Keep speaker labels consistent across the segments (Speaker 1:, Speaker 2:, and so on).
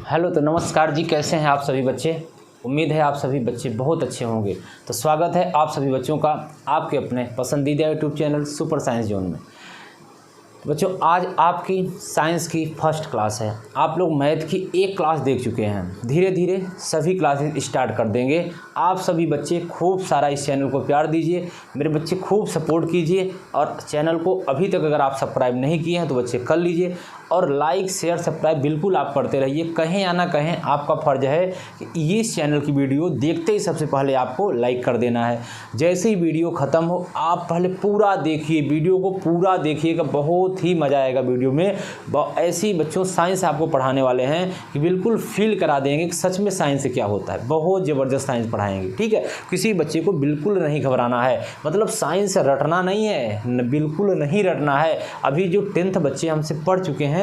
Speaker 1: Hello, तो नमस्कार जी। कैसे हैं आप सभी बच्चे? उम्मीद है आप सभी बच्चे बहुत अच्छे होंगे। तो स्वागत है आप सभी बच्चों का आपके अपने पसंदीदा YouTube channel super science zone में। बच्चों, आज आपकी साइंस की फर्स्ट क्लास है। आप लोग मैथ की एक क्लास देख चुके हैं। धीरे धीरे सभी क्लासेस स्टार्ट कर देंगे। आप सभी बच्चे खूब सारा इस चैनल को प्यार दीजिए, मेरे बच्चे खूब सपोर्ट कीजिए। और चैनल को अभी तक अगर आप सब्सक्राइब नहीं किए हैं तो बच्चे कर लीजिए। और लाइक शेयर सब्सक्राइब बिल्कुल आप करते रहिए। कहें या ना कहें, आपका फ़र्ज़ है कि ये इस चैनल की वीडियो देखते ही सबसे पहले आपको लाइक कर देना है। जैसे ही वीडियो ख़त्म हो, आप पहले पूरा देखिए, वीडियो को पूरा देखिएगा, बहुत ही मज़ा आएगा वीडियो में। ऐसी बच्चों साइंस आपको पढ़ाने वाले हैं कि बिल्कुल फील करा देंगे कि सच में साइंस से क्या होता है। बहुत ज़बरदस्त साइंस पढ़ाएंगे, ठीक है। किसी बच्चे को बिल्कुल नहीं घबराना है, मतलब साइंस रटना नहीं है, बिल्कुल नहीं रटना है। अभी जो 10th बच्चे हमसे पढ़ चुके हैं,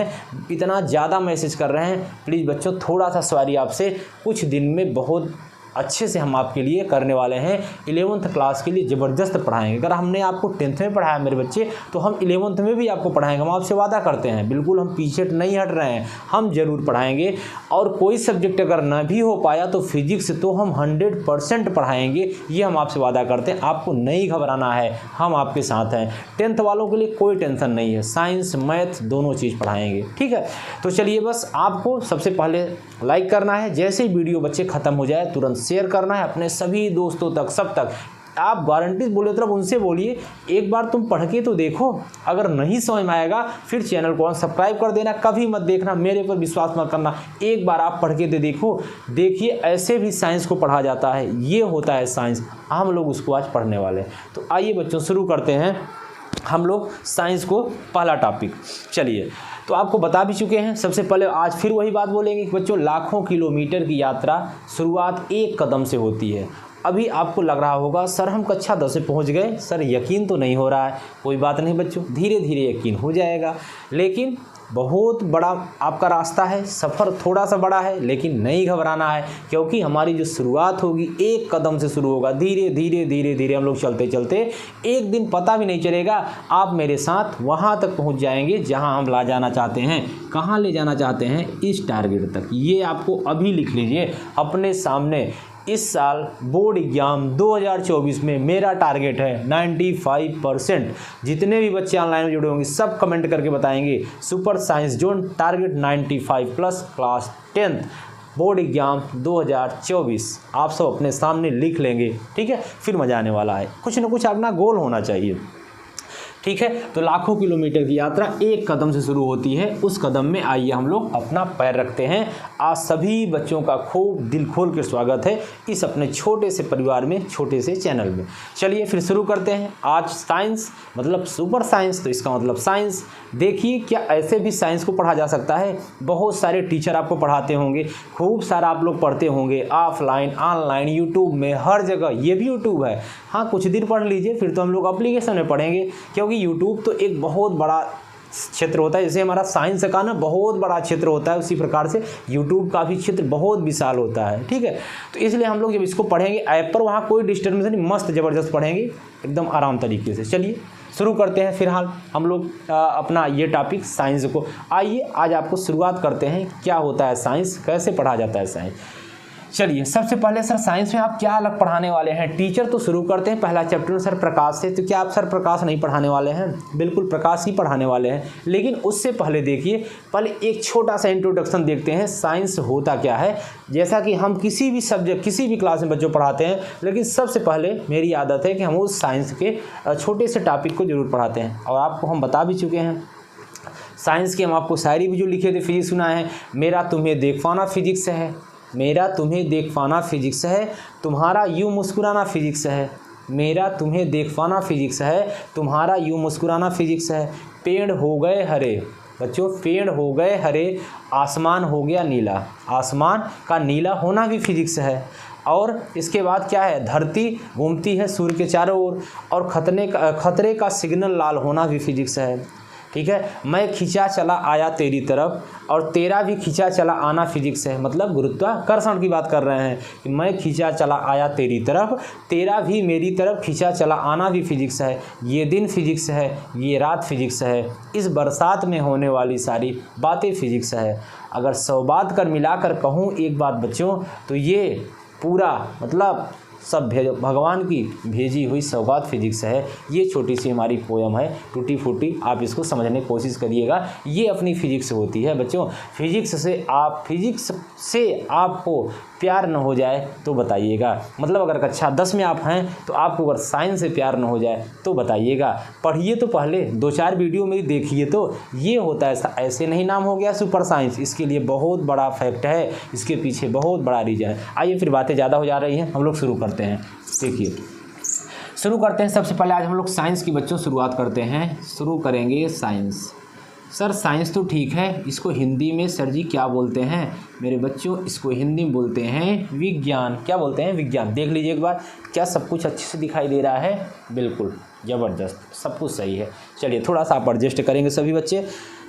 Speaker 1: इतना ज़्यादा मैसेज कर रहे हैं, प्लीज़ बच्चों थोड़ा सा सॉरी आपसे। कुछ दिन में बहुत अच्छे से हम आपके लिए करने वाले हैं। 11th क्लास के लिए ज़बरदस्त पढ़ाएंगे। अगर हमने आपको 10th में पढ़ाया मेरे बच्चे, तो हम 11th में भी आपको पढ़ाएंगे। हम आपसे वादा करते हैं, बिल्कुल हम पीछे नहीं हट रहे हैं, हम ज़रूर पढ़ाएंगे। और कोई सब्जेक्ट अगर ना भी हो पाया तो फिजिक्स तो हम 100% पढ़ाएंगे, ये हम आपसे वादा करते हैं। आपको नहीं घबराना है, हम आपके साथ हैं। 10th वालों के लिए कोई टेंशन नहीं है, साइंस मैथ दोनों चीज़ पढ़ाएंगे, ठीक है। तो चलिए, बस आपको सबसे पहले लाइक करना है। जैसे ही वीडियो बच्चे ख़त्म हो जाए तुरंत शेयर करना है अपने सभी दोस्तों तक, सब तक। आप गारंटी बोले तो उनसे बोलिए, एक बार तुम पढ़ के तो देखो। अगर नहीं समझ में आएगा फिर चैनल को सब्सक्राइब कर देना, कभी मत देखना, मेरे पर विश्वास मत करना। एक बार आप पढ़ के तो देखो। देखिए, ऐसे भी साइंस को पढ़ा जाता है, ये होता है साइंस। हम लोग उसको आज पढ़ने वाले हैं। तो आइए बच्चों शुरू करते हैं हम लोग साइंस को। पहला टॉपिक, चलिए, तो आपको बता भी चुके हैं। सबसे पहले आज फिर वही बात बोलेंगे कि बच्चों लाखों किलोमीटर की यात्रा शुरुआत एक कदम से होती है। अभी आपको लग रहा होगा सर हम कक्षा 10 से पहुंच गए, सर यकीन तो नहीं हो रहा है। कोई बात नहीं बच्चों, धीरे धीरे यकीन हो जाएगा। लेकिन बहुत बड़ा आपका रास्ता है, सफ़र थोड़ा सा बड़ा है, लेकिन नहीं घबराना है, क्योंकि हमारी जो शुरुआत होगी एक कदम से शुरू होगा। धीरे धीरे धीरे धीरे हम लोग चलते चलते एक दिन पता भी नहीं चलेगा, आप मेरे साथ वहाँ तक पहुँच जाएंगे जहाँ हम ला जाना चाहते हैं। कहाँ ले जाना चाहते हैं? इस टारगेट तक। ये आपको अभी लिख लीजिए अपने सामने। इस साल बोर्ड एग्जाम 2024 में मेरा टारगेट है 95%। जितने भी बच्चे ऑनलाइन में जुड़े होंगे सब कमेंट करके बताएंगे super science zone target 95 plus class 10th board exam 2024। आप सब अपने सामने लिख लेंगे, ठीक है। फिर मजा आने वाला है। कुछ ना कुछ अपना गोल होना चाहिए, ठीक है। तो लाखों किलोमीटर की यात्रा एक कदम से शुरू होती है। उस कदम में आइए हम लोग अपना पैर रखते हैं। आज सभी बच्चों का खूब दिल खोल कर स्वागत है इस अपने छोटे से परिवार में, छोटे से चैनल में। चलिए फिर शुरू करते हैं। आज साइंस मतलब सुपर साइंस, तो इसका मतलब साइंस। देखिए, क्या ऐसे भी साइंस को पढ़ा जा सकता है? बहुत सारे टीचर आपको पढ़ाते होंगे, खूब सारा आप लोग पढ़ते होंगे, ऑफलाइन ऑनलाइन यूट्यूब में, हर जगह। ये भी यूट्यूब है, हाँ कुछ दिन पढ़ लीजिए, फिर तो हम लोग एप्लीकेशन में पढ़ेंगे। क्योंकि यूट्यूब तो एक बहुत बड़ा क्षेत्र होता है। जैसे हमारा साइंस का ना बहुत बड़ा क्षेत्र होता है, उसी प्रकार से यूट्यूब का भी क्षेत्र बहुत विशाल होता है, ठीक है। तो इसलिए हम लोग जब इसको पढ़ेंगे ऐप पर, वहाँ कोई डिस्टर्बेंस नहीं, मस्त ज़बरदस्त पढ़ेंगे एकदम आराम तरीके से। चलिए शुरू करते हैं फिलहाल हम लोग अपना ये टॉपिक साइंस को। आइए आज आपको शुरुआत करते हैं, क्या होता है साइंस, कैसे पढ़ा जाता है साइंस। चलिए सबसे पहले सर साइंस में आप क्या अलग पढ़ाने वाले हैं? टीचर तो शुरू करते हैं पहला चैप्टर सर प्रकाश से। तो क्या आप सर प्रकाश नहीं पढ़ाने वाले हैं? बिल्कुल प्रकाश ही पढ़ाने वाले हैं। लेकिन उससे पहले देखिए, पहले एक छोटा सा इंट्रोडक्शन देखते हैं, साइंस होता क्या है। जैसा कि हम किसी भी सब्जेक्ट किसी भी क्लास में बच्चों पढ़ाते हैं, लेकिन सबसे पहले मेरी आदत है कि हम उस साइंस के छोटे से टॉपिक को जरूर पढ़ाते हैं। और आपको हम बता भी चुके हैं साइंस की, हम आपको शायरी भी जो लिखे थे फिजिक्स सुना है। मेरा तुम्हें देख पाना फिजिक्स है, मेरा तुम्हें देख पाना फिजिक्स है, तुम्हारा यूँ मुस्कुराना फिजिक्स है। मेरा तुम्हें देख पाना फिजिक्स है, तुम्हारा यूँ मुस्कुराना फिजिक्स है। पेड़ हो गए हरे, बच्चों पेड़ हो गए हरे, आसमान हो गया नीला। आसमान का नीला होना भी फिजिक्स है। और इसके बाद क्या है? धरती घूमती है सूर्य के चारों ओर, और खतरे का सिग्नल लाल होना भी फिजिक्स है, ठीक है। मैं खिंचा चला आया तेरी तरफ, और तेरा भी खींचा चला आना फिजिक्स है, मतलब गुरुत्वाकर्षण की बात कर रहे हैं कि मैं खींचा चला आया तेरी तरफ, तेरा भी मेरी तरफ खींचा चला आना भी फिजिक्स है, ये दिन फिजिक्स है, ये रात फिजिक्स है, इस बरसात में होने वाली सारी बातें फिजिक्स है। अगर 100 बात कर मिलाकर कहूँ एक बात बच्चों, तो ये पूरा मतलब सब भगवान की भेजी हुई सौगात फिजिक्स है। ये छोटी सी हमारी पोयम है, टूटी फूटी, आप इसको समझने की कोशिश करिएगा। ये अपनी फिजिक्स होती है बच्चों। फिजिक्स से आपको प्यार न हो जाए तो बताइएगा, मतलब अगर कक्षा 10 में आप हैं तो आपको अगर साइंस से प्यार न हो जाए तो बताइएगा। पढ़िए तो पहले 2-4 वीडियो मेरी देखिए, तो ये होता है, ऐसे नहीं नाम हो गया सुपर साइंस। इसके लिए बहुत बड़ा फैक्ट है, इसके पीछे बहुत बड़ा रीजन है। आइए फिर बातें ज़्यादा हो जा रही हैं, हम लोग शुरू करते हैं। देखिए शुरू करते हैं। सबसे पहले आज हम लोग साइंस की बच्चों शुरुआत करते हैं। शुरू करेंगे साइंस। सर साइंस तो ठीक है, इसको हिंदी में सर जी क्या बोलते हैं? मेरे बच्चों इसको हिंदी में बोलते हैं विज्ञान। क्या बोलते हैं? विज्ञान। देख लीजिए एक बार, क्या सब कुछ अच्छे से दिखाई दे रहा है? बिल्कुल ज़बरदस्त, सब कुछ सही है। चलिए थोड़ा सा आप एडजस्ट करेंगे सभी बच्चे,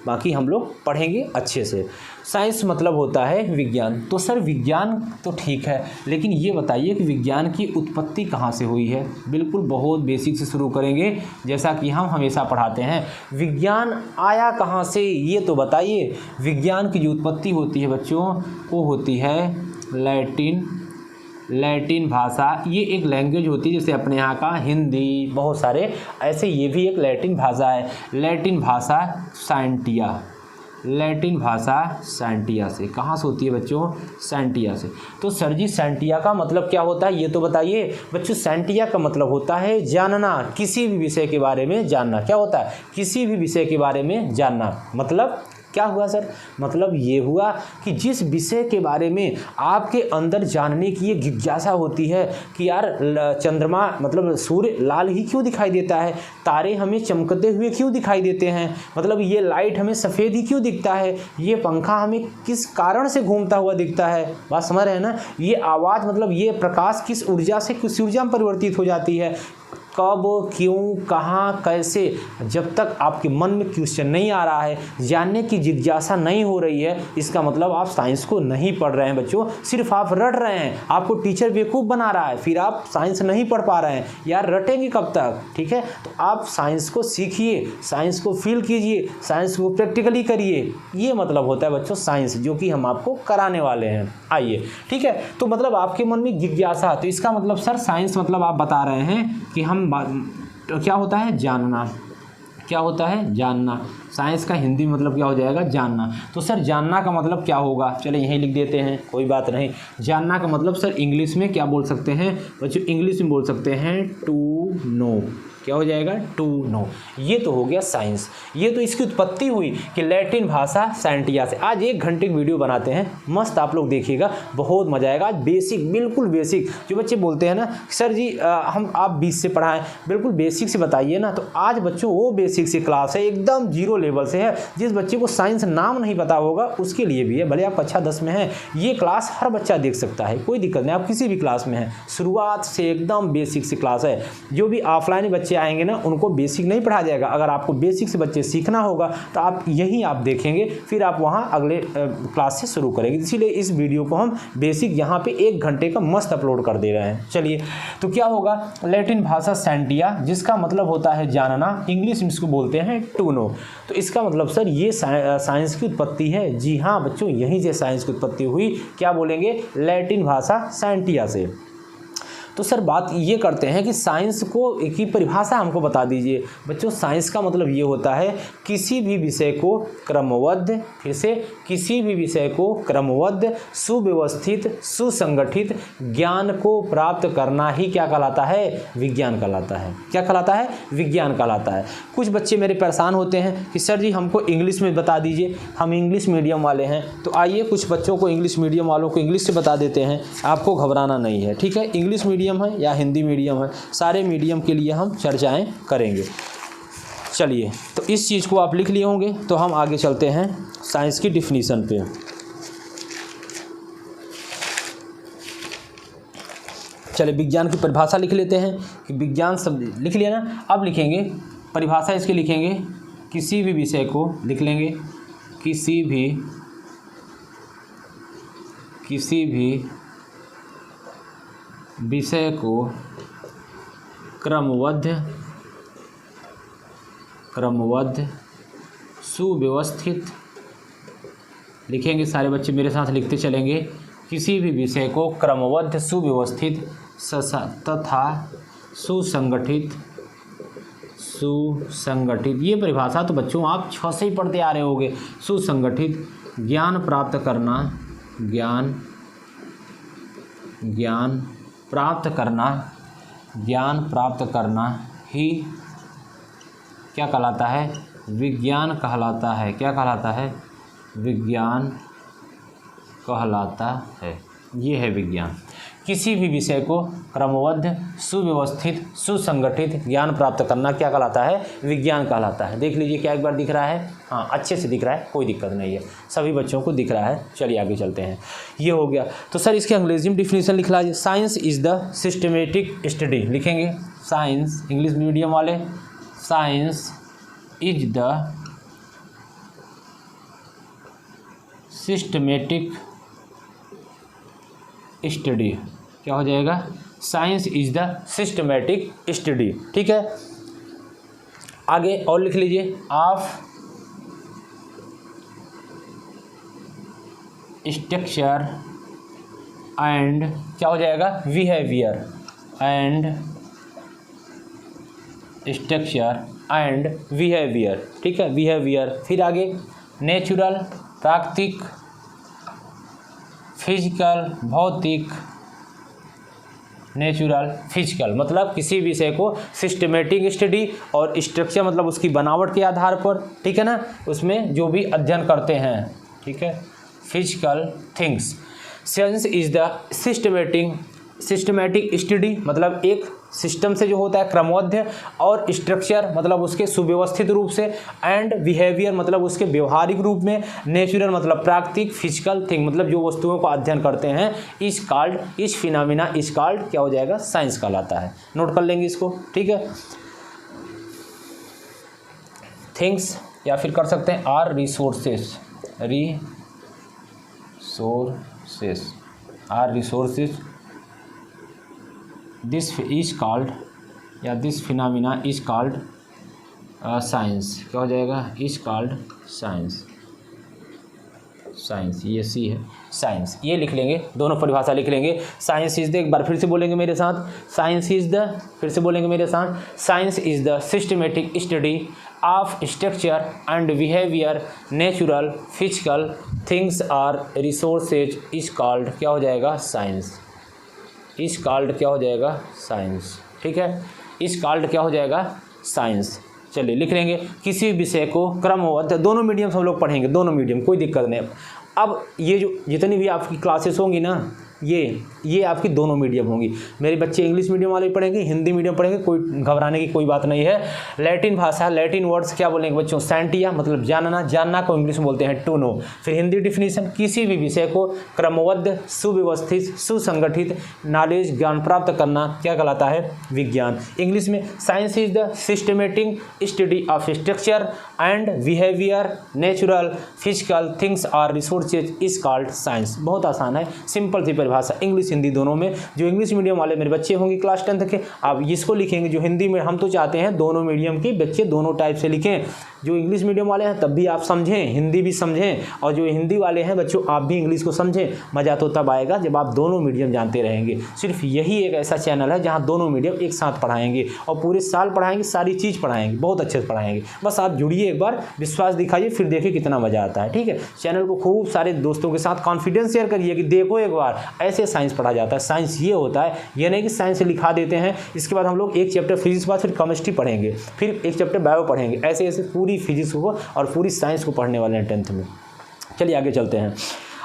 Speaker 1: बाकी हम लोग पढ़ेंगे अच्छे से। साइंस मतलब होता है विज्ञान। तो सर विज्ञान तो ठीक है, लेकिन ये बताइए कि विज्ञान की उत्पत्ति कहाँ से हुई है? बिल्कुल बहुत बेसिक से शुरू करेंगे, जैसा कि हम हमेशा पढ़ाते हैं। विज्ञान आया कहाँ से ये तो बताइए। विज्ञान की जो उत्पत्ति होती है बच्चों, वो होती है लैटिन भाषा। ये एक लैंग्वेज होती है, जैसे अपने यहाँ का हिंदी, बहुत सारे ऐसे, ये भी एक लैटिन भाषा है। लैटिन भाषा सैंटिया से। कहाँ से होती है बच्चों? सैंटिया से। तो सर जी सैंटिया का मतलब क्या होता है ये तो बताइए। बच्चों सैंटिया का मतलब होता है जानना, किसी भी विषय के बारे में जानना। क्या होता है? किसी भी विषय के बारे में जानना। मतलब क्या हुआ सर? मतलब ये हुआ कि जिस विषय के बारे में आपके अंदर जानने की ये जिज्ञासा होती है कि यार चंद्रमा मतलब सूर्य लाल ही क्यों दिखाई देता है, तारे हमें चमकते हुए क्यों दिखाई देते हैं, मतलब ये लाइट हमें सफ़ेद ही क्यों दिखता है, ये पंखा हमें किस कारण से घूमता हुआ दिखता है। बात समझ रहे हैं ना? ये आवाज़ मतलब ये प्रकाश किस ऊर्जा से किस ऊर्जा में परिवर्तित हो जाती है, कब, क्यों, कहाँ, कैसे। जब तक आपके मन में क्वेश्चन नहीं आ रहा है, जानने की जिज्ञासा नहीं हो रही है, इसका मतलब आप साइंस को नहीं पढ़ रहे हैं बच्चों। सिर्फ आप रट रहे हैं, आपको टीचर बेवकूफ़ बना रहा है, फिर आप साइंस नहीं पढ़ पा रहे हैं। यार रटेंगे कब तक? ठीक है, तो आप साइंस को सीखिए, साइंस को फील कीजिए, साइंस को प्रैक्टिकली करिए। ये मतलब होता है बच्चों साइंस, जो कि हम आपको कराने वाले हैं। आइए ठीक है, तो मतलब आपके मन में जिज्ञासा, तो इसका मतलब सर साइंस मतलब आप बता रहे हैं कि हम तो क्या होता है? जानना। क्या होता है? जानना। साइंस का हिंदी मतलब क्या हो जाएगा? जानना। तो सर जानना का मतलब क्या होगा? चलिए यहीं लिख देते हैं, कोई बात नहीं। जानना का मतलब सर इंग्लिश में क्या बोल सकते हैं बच्चों? इंग्लिश में बोल सकते हैं टू नो। क्या हो जाएगा? To know. ये तो हो गया साइंस। ये तो इसकी उत्पत्ति हुई कि लैटिन भाषा सैंटिया से। आज 1 घंटे की वीडियो बनाते हैं, मस्त आप लोग देखिएगा, बहुत मजा आएगा। आज बेसिक, बिल्कुल बेसिक। जो बच्चे बोलते हैं ना सर जी आप 20 से पढ़ाएं, बिल्कुल बेसिक से बताइए ना, तो आज बच्चों वो बेसिक से क्लास है, एकदम 0 लेवल से है। जिस बच्चे को साइंस नाम नहीं पता होगा उसके लिए भी है, भले आप कक्षा 10 में हैं, ये क्लास हर बच्चा देख सकता है, कोई दिक्कत नहीं। आप किसी भी क्लास में हैं, शुरुआत से एकदम बेसिक से क्लास है। जो भी ऑफलाइन बच्चे आएंगे ना, उनको बेसिक नहीं पढ़ाया जाएगा। अगर आपको बेसिक से बच्चे सीखना होगा तो आप यहीं आप देखेंगे, फिर आप वहाँ अगले क्लास से शुरू करेंगे। इसीलिए इस वीडियो को हम बेसिक यहाँ पे 1 घंटे का मस्त अपलोड कर दे रहे हैं। चलिए तो क्या होगा? लैटिन भाषा सैंटिया, जिसका मतलब होता है जानना, इंग्लिश में इसको बोलते हैं टू नो। तो इसका मतलब सर ये साइंस की उत्पत्ति है। जी हाँ बच्चों, यहीं से साइंस की उत्पत्ति हुई। क्या बोलेंगे? लैटिन भाषा सैंटिया से। तो सर बात ये करते हैं कि साइंस को की परिभाषा हमको बता दीजिए बच्चों। साइंस का मतलब ये होता है किसी भी विषय को क्रमबद्ध, फिर से किसी भी विषय को क्रमबद्ध, सुव्यवस्थित, सुसंगठित ज्ञान को प्राप्त करना ही क्या कहलाता है? विज्ञान कहलाता है। क्या कहलाता है? विज्ञान कहलाता है। कुछ बच्चे मेरे परेशान होते हैं कि सर जी हमको इंग्लिश में बता दीजिए, हम इंग्लिश मीडियम वाले हैं। तो आइए कुछ बच्चों को, इंग्लिश मीडियम वालों को इंग्लिश से बता देते हैं, आपको घबराना नहीं है। ठीक है, इंग्लिश मीडियम है या हिंदी मीडियम है, सारे मीडियम के लिए हम चर्चाएं करेंगे। चलिए तो इस चीज़ को आप लिख लिए होंगे, तो हम आगे चलते हैं साइंस की डिफिनीशन पे। चलिए विज्ञान की परिभाषा लिख लेते हैं कि विज्ञान शब्द लिख लिया ना। अब लिखेंगे परिभाषा, इसकी लिखेंगे किसी भी विषय को, लिख लेंगे किसी भी किसी भी विषय को क्रमबद्ध सुव्यवस्थित, लिखेंगे सारे बच्चे मेरे साथ लिखते चलेंगे, किसी भी विषय को क्रमबद्ध सुव्यवस्थित तथा सुसंगठित, ये परिभाषा तो बच्चों आप 6 से ही पढ़ते आ रहे होंगे। सुसंगठित ज्ञान प्राप्त करना ही क्या कहलाता है? विज्ञान कहलाता है। क्या कहलाता है? विज्ञान कहलाता है। ये है विज्ञान। किसी भी विषय को क्रमबद्ध सुव्यवस्थित सुसंगठित ज्ञान प्राप्त करना क्या कहलाता है? विज्ञान कहलाता है। देख लीजिए क्या एक बार दिख रहा है? हाँ, अच्छे से दिख रहा है, कोई दिक्कत नहीं है, सभी बच्चों को दिख रहा है। चलिए आगे चलते हैं। ये हो गया। तो सर इसके अंग्रेजी में डिफिनीशन लिख लीजिए। Science is the systematic study, लिखेंगे साइंस, इंग्लिश मीडियम वाले, science is the systematic study. क्या हो जाएगा? Science is the systematic study. ठीक है, आगे और लिख लीजिए, ऑफ स्ट्रक्चर एंड, क्या हो जाएगा? Behaviour, and structure and behaviour. ठीक है, बिहेवियर। फिर आगे नेचुरल, प्राकृतिक, फिजिकल, भौतिक, नेचुरल, फिजिकल, मतलब किसी विषय को सिस्टमेटिक स्टडी और स्ट्रक्चर मतलब उसकी बनावट के आधार पर, ठीक है ना, उसमें जो भी अध्ययन करते हैं। ठीक है, physical things. Science is the systematic study मतलब एक सिस्टम से जो होता है क्रमबद्ध, और स्ट्रक्चर मतलब उसके सुव्यवस्थित रूप से, एंड बिहेवियर मतलब उसके व्यवहारिक रूप में, नेचुरल मतलब प्राकृतिक, फिजिकल थिंग मतलब जो वस्तुओं का अध्ययन करते हैं, इस फिनोमिना क्या हो जाएगा? साइंस कहलाता है। नोट कर लेंगे इसको। ठीक है, थिंग्स, या फिर कर सकते हैं are resources, this is called, या this phenomena is called science. क्या हो जाएगा? Is called science. ये सी है, साइंस, ये लिख लेंगे, दोनों परिभाषा लिख लेंगे। साइंस इज द, एक बार फिर से बोलेंगे मेरे साथ, साइंस इज द, फिर से बोलेंगे मेरे साथ, science is the systematic study of structure and behaviour, natural, physical things are resources is called, क्या हो जाएगा? साइंस। इज कॉल्ड क्या हो जाएगा? साइंस। ठीक है, इज कॉल्ड क्या हो जाएगा? साइंस। चलिए लिख लेंगे, किसी विषय को क्रमबद्ध, दोनों मीडियम हम लोग पढ़ेंगे, दोनों मीडियम, कोई दिक्कत नहीं। अब ये जो जितनी भी आपकी क्लासेस होंगी ना, ये आपकी दोनों मीडियम होंगी। मेरे बच्चे इंग्लिश मीडियम वाले पढ़ेंगे, हिंदी मीडियम पढ़ेंगे, कोई घबराने की कोई बात नहीं है। लैटिन भाषा, लैटिन वर्ड्स क्या बोलेंगे बच्चों? सैंटिया मतलब जानना को इंग्लिश में बोलते हैं टू नो। फिर हिंदी डिफिनीशन, किसी भी विषय को क्रमबद्ध सुव्यवस्थित सुसंगठित नॉलेज ज्ञान प्राप्त करना क्या कहलाता है? विज्ञान। इंग्लिश में science is the systematic study of structure and behaviour, natural, physical things are resources is called science. बहुत आसान है, सिंपल सी भाषा, इंग्लिश हिंदी दोनों में। जो इंग्लिश मीडियम वाले मेरे बच्चे होंगे क्लास 10 के, आप इसको लिखेंगे। जो हिंदी में, हम तो चाहते हैं दोनों मीडियम के बच्चे दोनों टाइप से लिखें। जो इंग्लिश मीडियम वाले हैं तब भी आप समझें, हिंदी भी समझें, और जो हिंदी वाले हैं बच्चों आप भी इंग्लिश को समझें। मज़ा तो तब आएगा जब आप दोनों मीडियम जानते रहेंगे। सिर्फ यही एक ऐसा चैनल है जहाँ दोनों मीडियम एक साथ पढ़ाएंगे, और पूरे साल पढ़ाएंगे, सारी चीज़ पढ़ाएंगे, बहुत अच्छे से पढ़ाएंगे। बस आप जुड़िए, एक बार विश्वास दिखाइए, फिर देखिए कितना मज़ा आता है। ठीक है, चैनल को खूब सारे दोस्तों के साथ कॉन्फिडेंस शेयर करिए कि देखो एक बार ऐसे साइंस पढ़ा जाता है। साइंस ये होता है, ये नहीं कि साइंस लिखा देते हैं, इसके बाद हम लोग एक चैप्टर फिजिक्स बाद फिर केमिस्ट्री पढ़ेंगे, फिर एक चैप्टर बायो पढ़ेंगे, ऐसे ऐसे पूरी फिजिक्स को और पूरी साइंस को पढ़ने वाले हैं 10th में। चलिए आगे चलते हैं।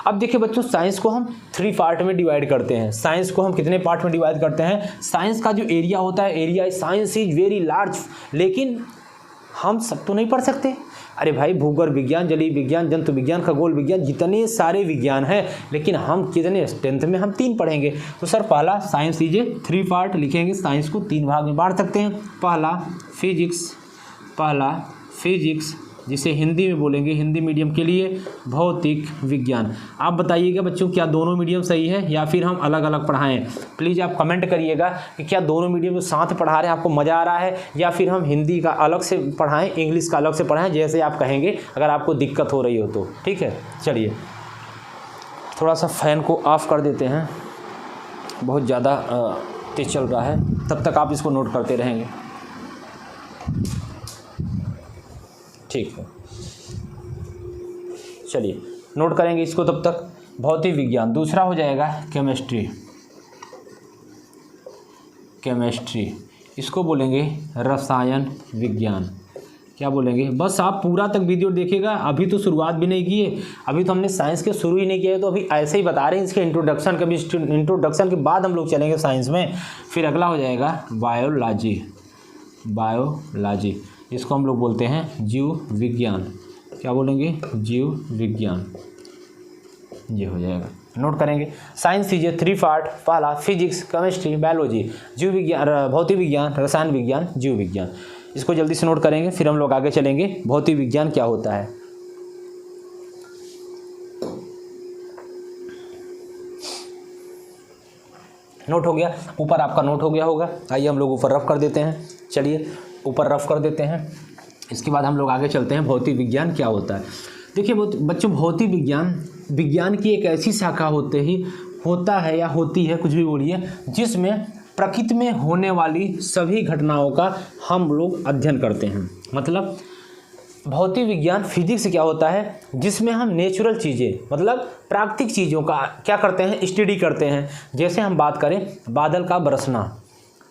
Speaker 1: अब देखिए बच्चों, साइंस को हम 3 पार्ट में डिवाइड करते हैं। साइंस को हम कितने पार्ट में डिवाइड करते हैं? साइंस का जो एरिया होता है, area science is very large, लेकिन हम सब तो नहीं पढ़ सकते। अरे भाई, भूगोल विज्ञान, जलीय विज्ञान, जंतु विज्ञान, खगोल विज्ञान, जितने सारे विज्ञान हैं, लेकिन हम कितने 10th में हम 3 पढ़ेंगे। तो सर पहला साइंस इज 3 पार्ट लिखेंगे। साइंस को 3 भाग में बांट सकते हैं। पहला फिजिक्स, जिसे हिंदी में बोलेंगे, हिंदी मीडियम के लिए भौतिक विज्ञान। आप बताइएगा बच्चों क्या दोनों मीडियम सही है या फिर हम अलग अलग पढ़ाएं? प्लीज़ आप कमेंट करिएगा कि क्या दोनों मीडियम साथ पढ़ा रहे हैं, आपको मज़ा आ रहा है, या फिर हम हिंदी का अलग से पढ़ाएं, इंग्लिश का अलग से पढ़ाएं, जैसे आप कहेंगे अगर आपको दिक्कत हो रही हो तो। ठीक है, चलिए थोड़ा सा फ़ैन को ऑफ़ कर देते हैं, बहुत ज़्यादा तेज चल रहा है, तब तक आप इसको नोट करते रहेंगे। ठीक है, चलिए नोट करेंगे इसको तब तक। भौतिक विज्ञान, दूसरा हो जाएगा केमिस्ट्री। केमिस्ट्री इसको बोलेंगे रसायन विज्ञान। क्या बोलेंगे? बस आप पूरा तक वीडियो देखिएगा। अभी तो शुरुआत भी नहीं की है, अभी तो हमने साइंस के शुरू ही नहीं किया है, तो अभी ऐसे ही बता रहे हैं इसके इंट्रोडक्शन के भी। इंट्रोडक्शन के बाद हम लोग चलेंगे साइंस में। फिर अगला हो जाएगा बायोलॉजी। बायोलॉजी इसको हम लोग बोलते हैं जीव विज्ञान। क्या बोलेंगे? जीव विज्ञान, ये हो जाएगा, नोट करेंगे। साइंस कीजिए 3 पार्ट, पहला फिजिक्स, केमिस्ट्री, बायोलॉजी, जीव विज्ञान, भौतिक विज्ञान, रसायन विज्ञान, जीव विज्ञान। इसको जल्दी से नोट करेंगे, फिर हम लोग आगे चलेंगे। भौतिक विज्ञान क्या होता है? नोट हो गया? ऊपर आपका नोट हो गया होगा। आइए हम लोग ऊपर रफ कर देते हैं। चलिए ऊपर रफ कर देते हैं, इसके बाद हम लोग आगे चलते हैं। भौतिक विज्ञान क्या होता है? देखिए बच्चों, भौतिक विज्ञान की एक ऐसी शाखा होता है या होती है, कुछ भी बोलिए, जिसमें प्रकृति में होने वाली सभी घटनाओं का हम लोग अध्ययन करते हैं। मतलब भौतिक विज्ञान फिजिक्स क्या होता है, जिसमें हम नेचुरल चीज़ें, मतलब प्राकृतिक चीज़ों का क्या करते हैं, स्टडी करते हैं। जैसे हम बात करें बादल का बरसना,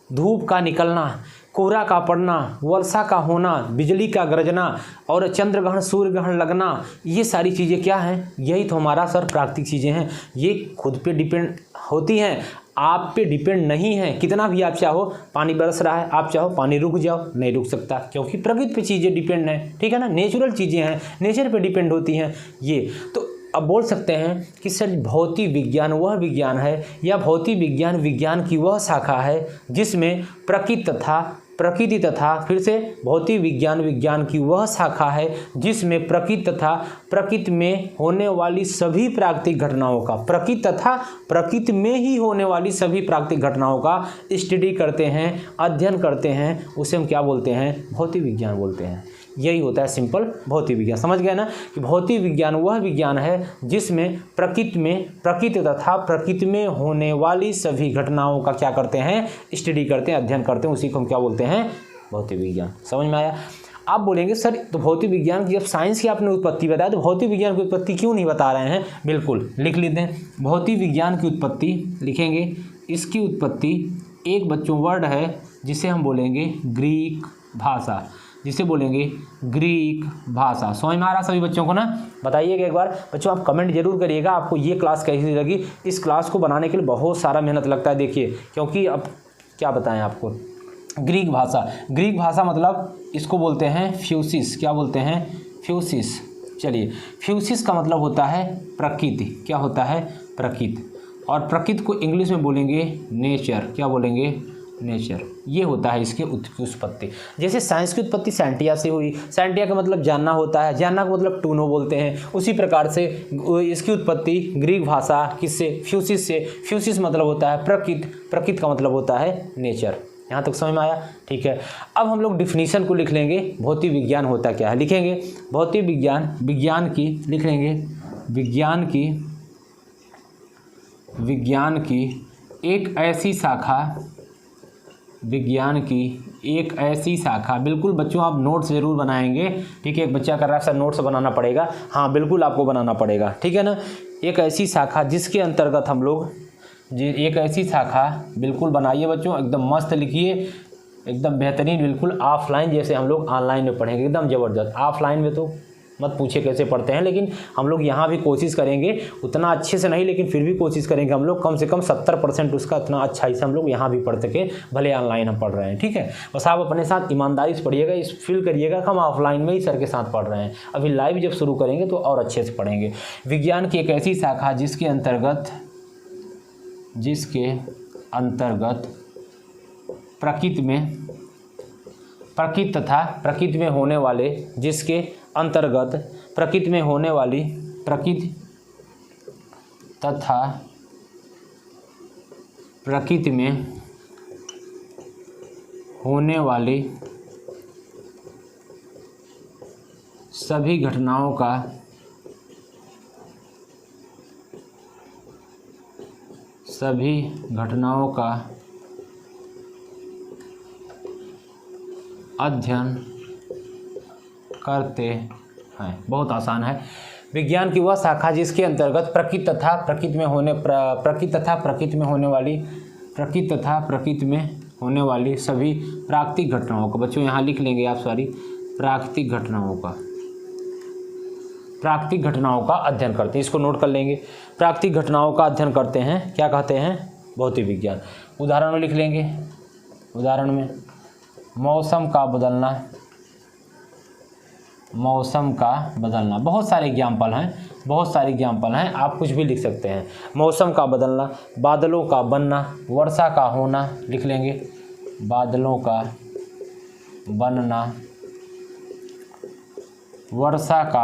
Speaker 1: धूप का निकलना, कोहरा का पड़ना, वर्षा का होना, बिजली का गरजना और चंद्रग्रहण सूर्य ग्रहण लगना, ये सारी चीज़ें क्या हैं? यही तो हमारा सर प्राकृतिक चीज़ें हैं। ये खुद पे डिपेंड होती हैं, आप पे डिपेंड नहीं है। कितना भी आप चाहो, पानी बरस रहा है, आप चाहो पानी रुक जाओ, नहीं रुक सकता, क्योंकि प्रकृति पे चीज़ें डिपेंड हैं। ठीक है ना, नेचुरल चीज़ें हैं, नेचर पे डिपेंड होती हैं ये। तो अब बोल सकते हैं कि सर भौतिक विज्ञान वह विज्ञान है, या भौतिक विज्ञान की वह शाखा है जिसमें प्रकृति तथा फिर से भौतिक विज्ञान की वह शाखा है जिसमें प्रकृति तथा प्रकृति में होने वाली सभी प्राकृतिक घटनाओं का, प्रकृति तथा प्रकृति में ही होने वाली सभी प्राकृतिक घटनाओं का स्टडी करते हैं, अध्ययन करते हैं, उसे हम क्या बोलते हैं? भौतिक विज्ञान बोलते हैं। यही होता है सिंपल भौतिक विज्ञान। समझ गए ना कि भौतिक विज्ञान वह विज्ञान है जिसमें प्रकृति तथा प्रकृति में होने वाली सभी घटनाओं का क्या करते हैं? स्टडी करते हैं, अध्ययन करते हैं, उसी को हम क्या बोलते हैं? भौतिक विज्ञान। समझ में आया? आप बोलेंगे सर तो भौतिक विज्ञान की, जब साइंस की आपने उत्पत्ति बताया तो भौतिक विज्ञान की उत्पत्ति क्यों नहीं बता रहे हैं? बिल्कुल लिख लेते हैं। भौतिक विज्ञान की उत्पत्ति लिखेंगे। इसकी उत्पत्ति एक बच्चों वर्ड है जिसे हम बोलेंगे ग्रीक भाषा, जिसे बोलेंगे ग्रीक भाषा। समझ में आ रहा सभी बच्चों को ना? बताइएगा एक बार बच्चों, आप कमेंट जरूर करिएगा आपको ये क्लास कैसी लगी। इस क्लास को बनाने के लिए बहुत सारा मेहनत लगता है, देखिए, क्योंकि अब क्या बताएं आपको। ग्रीक भाषा मतलब इसको बोलते हैं फ्यूसिस। क्या बोलते हैं? फ्यूसिस। चलिए, फ्यूसिस का मतलब होता है प्रकृति। क्या होता है? प्रकृति। और प्रकृति को इंग्लिश में बोलेंगे नेचर। क्या बोलेंगे? नेचर। ये होता है इसकी उत्पत्ति। जैसे साइंस की उत्पत्ति सैंटिया से हुई, सैंटिया का मतलब जानना होता है, जानना का मतलब टू नो बोलते हैं। उसी प्रकार से इसकी उत्पत्ति ग्रीक भाषा किससे? फ्यूसिस से। फ्यूसिस मतलब होता है प्रकृति, प्रकृति का मतलब होता है नेचर। यहाँ तक समझ में आया? ठीक है, अब हम लोग डिफिनीशन को लिख लेंगे। भौतिक विज्ञान होता क्या है लिखेंगे। भौतिक विज्ञान की लिख लेंगे, विज्ञान की एक ऐसी शाखा, बिल्कुल बच्चों आप नोट्स ज़रूर बनाएंगे। ठीक है, एक बच्चा कर रहा है सर नोट्स बनाना पड़ेगा, हाँ बिल्कुल आपको बनाना पड़ेगा। ठीक है ना, एक ऐसी शाखा जिसके अंतर्गत हम लोग एक ऐसी शाखा बिल्कुल बनाइए बच्चों, एकदम मस्त लिखिए, एकदम बेहतरीन, बिल्कुल ऑफलाइन जैसे हम लोग ऑनलाइन में पढ़ेंगे, एकदम ज़बरदस्त। ऑफलाइन में तो मत पूछे कैसे पढ़ते हैं, लेकिन हम लोग यहाँ भी कोशिश करेंगे, उतना अच्छे से नहीं लेकिन फिर भी कोशिश करेंगे हम लोग, कम से कम 70% उसका इतना अच्छा ही से हम लोग यहाँ भी पढ़ सके, भले ऑनलाइन हम पढ़ रहे हैं। ठीक है, बस आप अपने साथ ईमानदारी से पढ़िएगा, इस फील करिएगा कि हम ऑफलाइन में ही सर के साथ पढ़ रहे हैं। अभी लाइव जब शुरू करेंगे तो और अच्छे से पढ़ेंगे। विज्ञान की एक ऐसी शाखा जिसके अंतर्गत प्रकृति तथा प्रकृति में होने वाले, जिसके अंतर्गत प्रकृति में होने वाली प्रकृति तथा प्रकृति में होने वाली सभी घटनाओं का अध्ययन करते हैं। बहुत आसान है। विज्ञान की वह शाखा जिसके अंतर्गत प्रकृति तथा प्रकृति में होने वाली सभी प्राकृतिक घटनाओं का, बच्चों यहाँ लिख लेंगे आप प्राकृतिक घटनाओं का अध्ययन करते हैं। इसको नोट कर लेंगे। प्राकृतिक घटनाओं का अध्ययन करते हैं, क्या कहते हैं? भौतिक विज्ञान। उदाहरण में लिख लेंगे। उदाहरण में मौसम का बदलना, बहुत सारे एग्जाम्पल हैं, आप कुछ भी लिख सकते हैं। मौसम का बदलना, बादलों का बनना, वर्षा का होना, लिख लेंगे बादलों का बनना, वर्षा का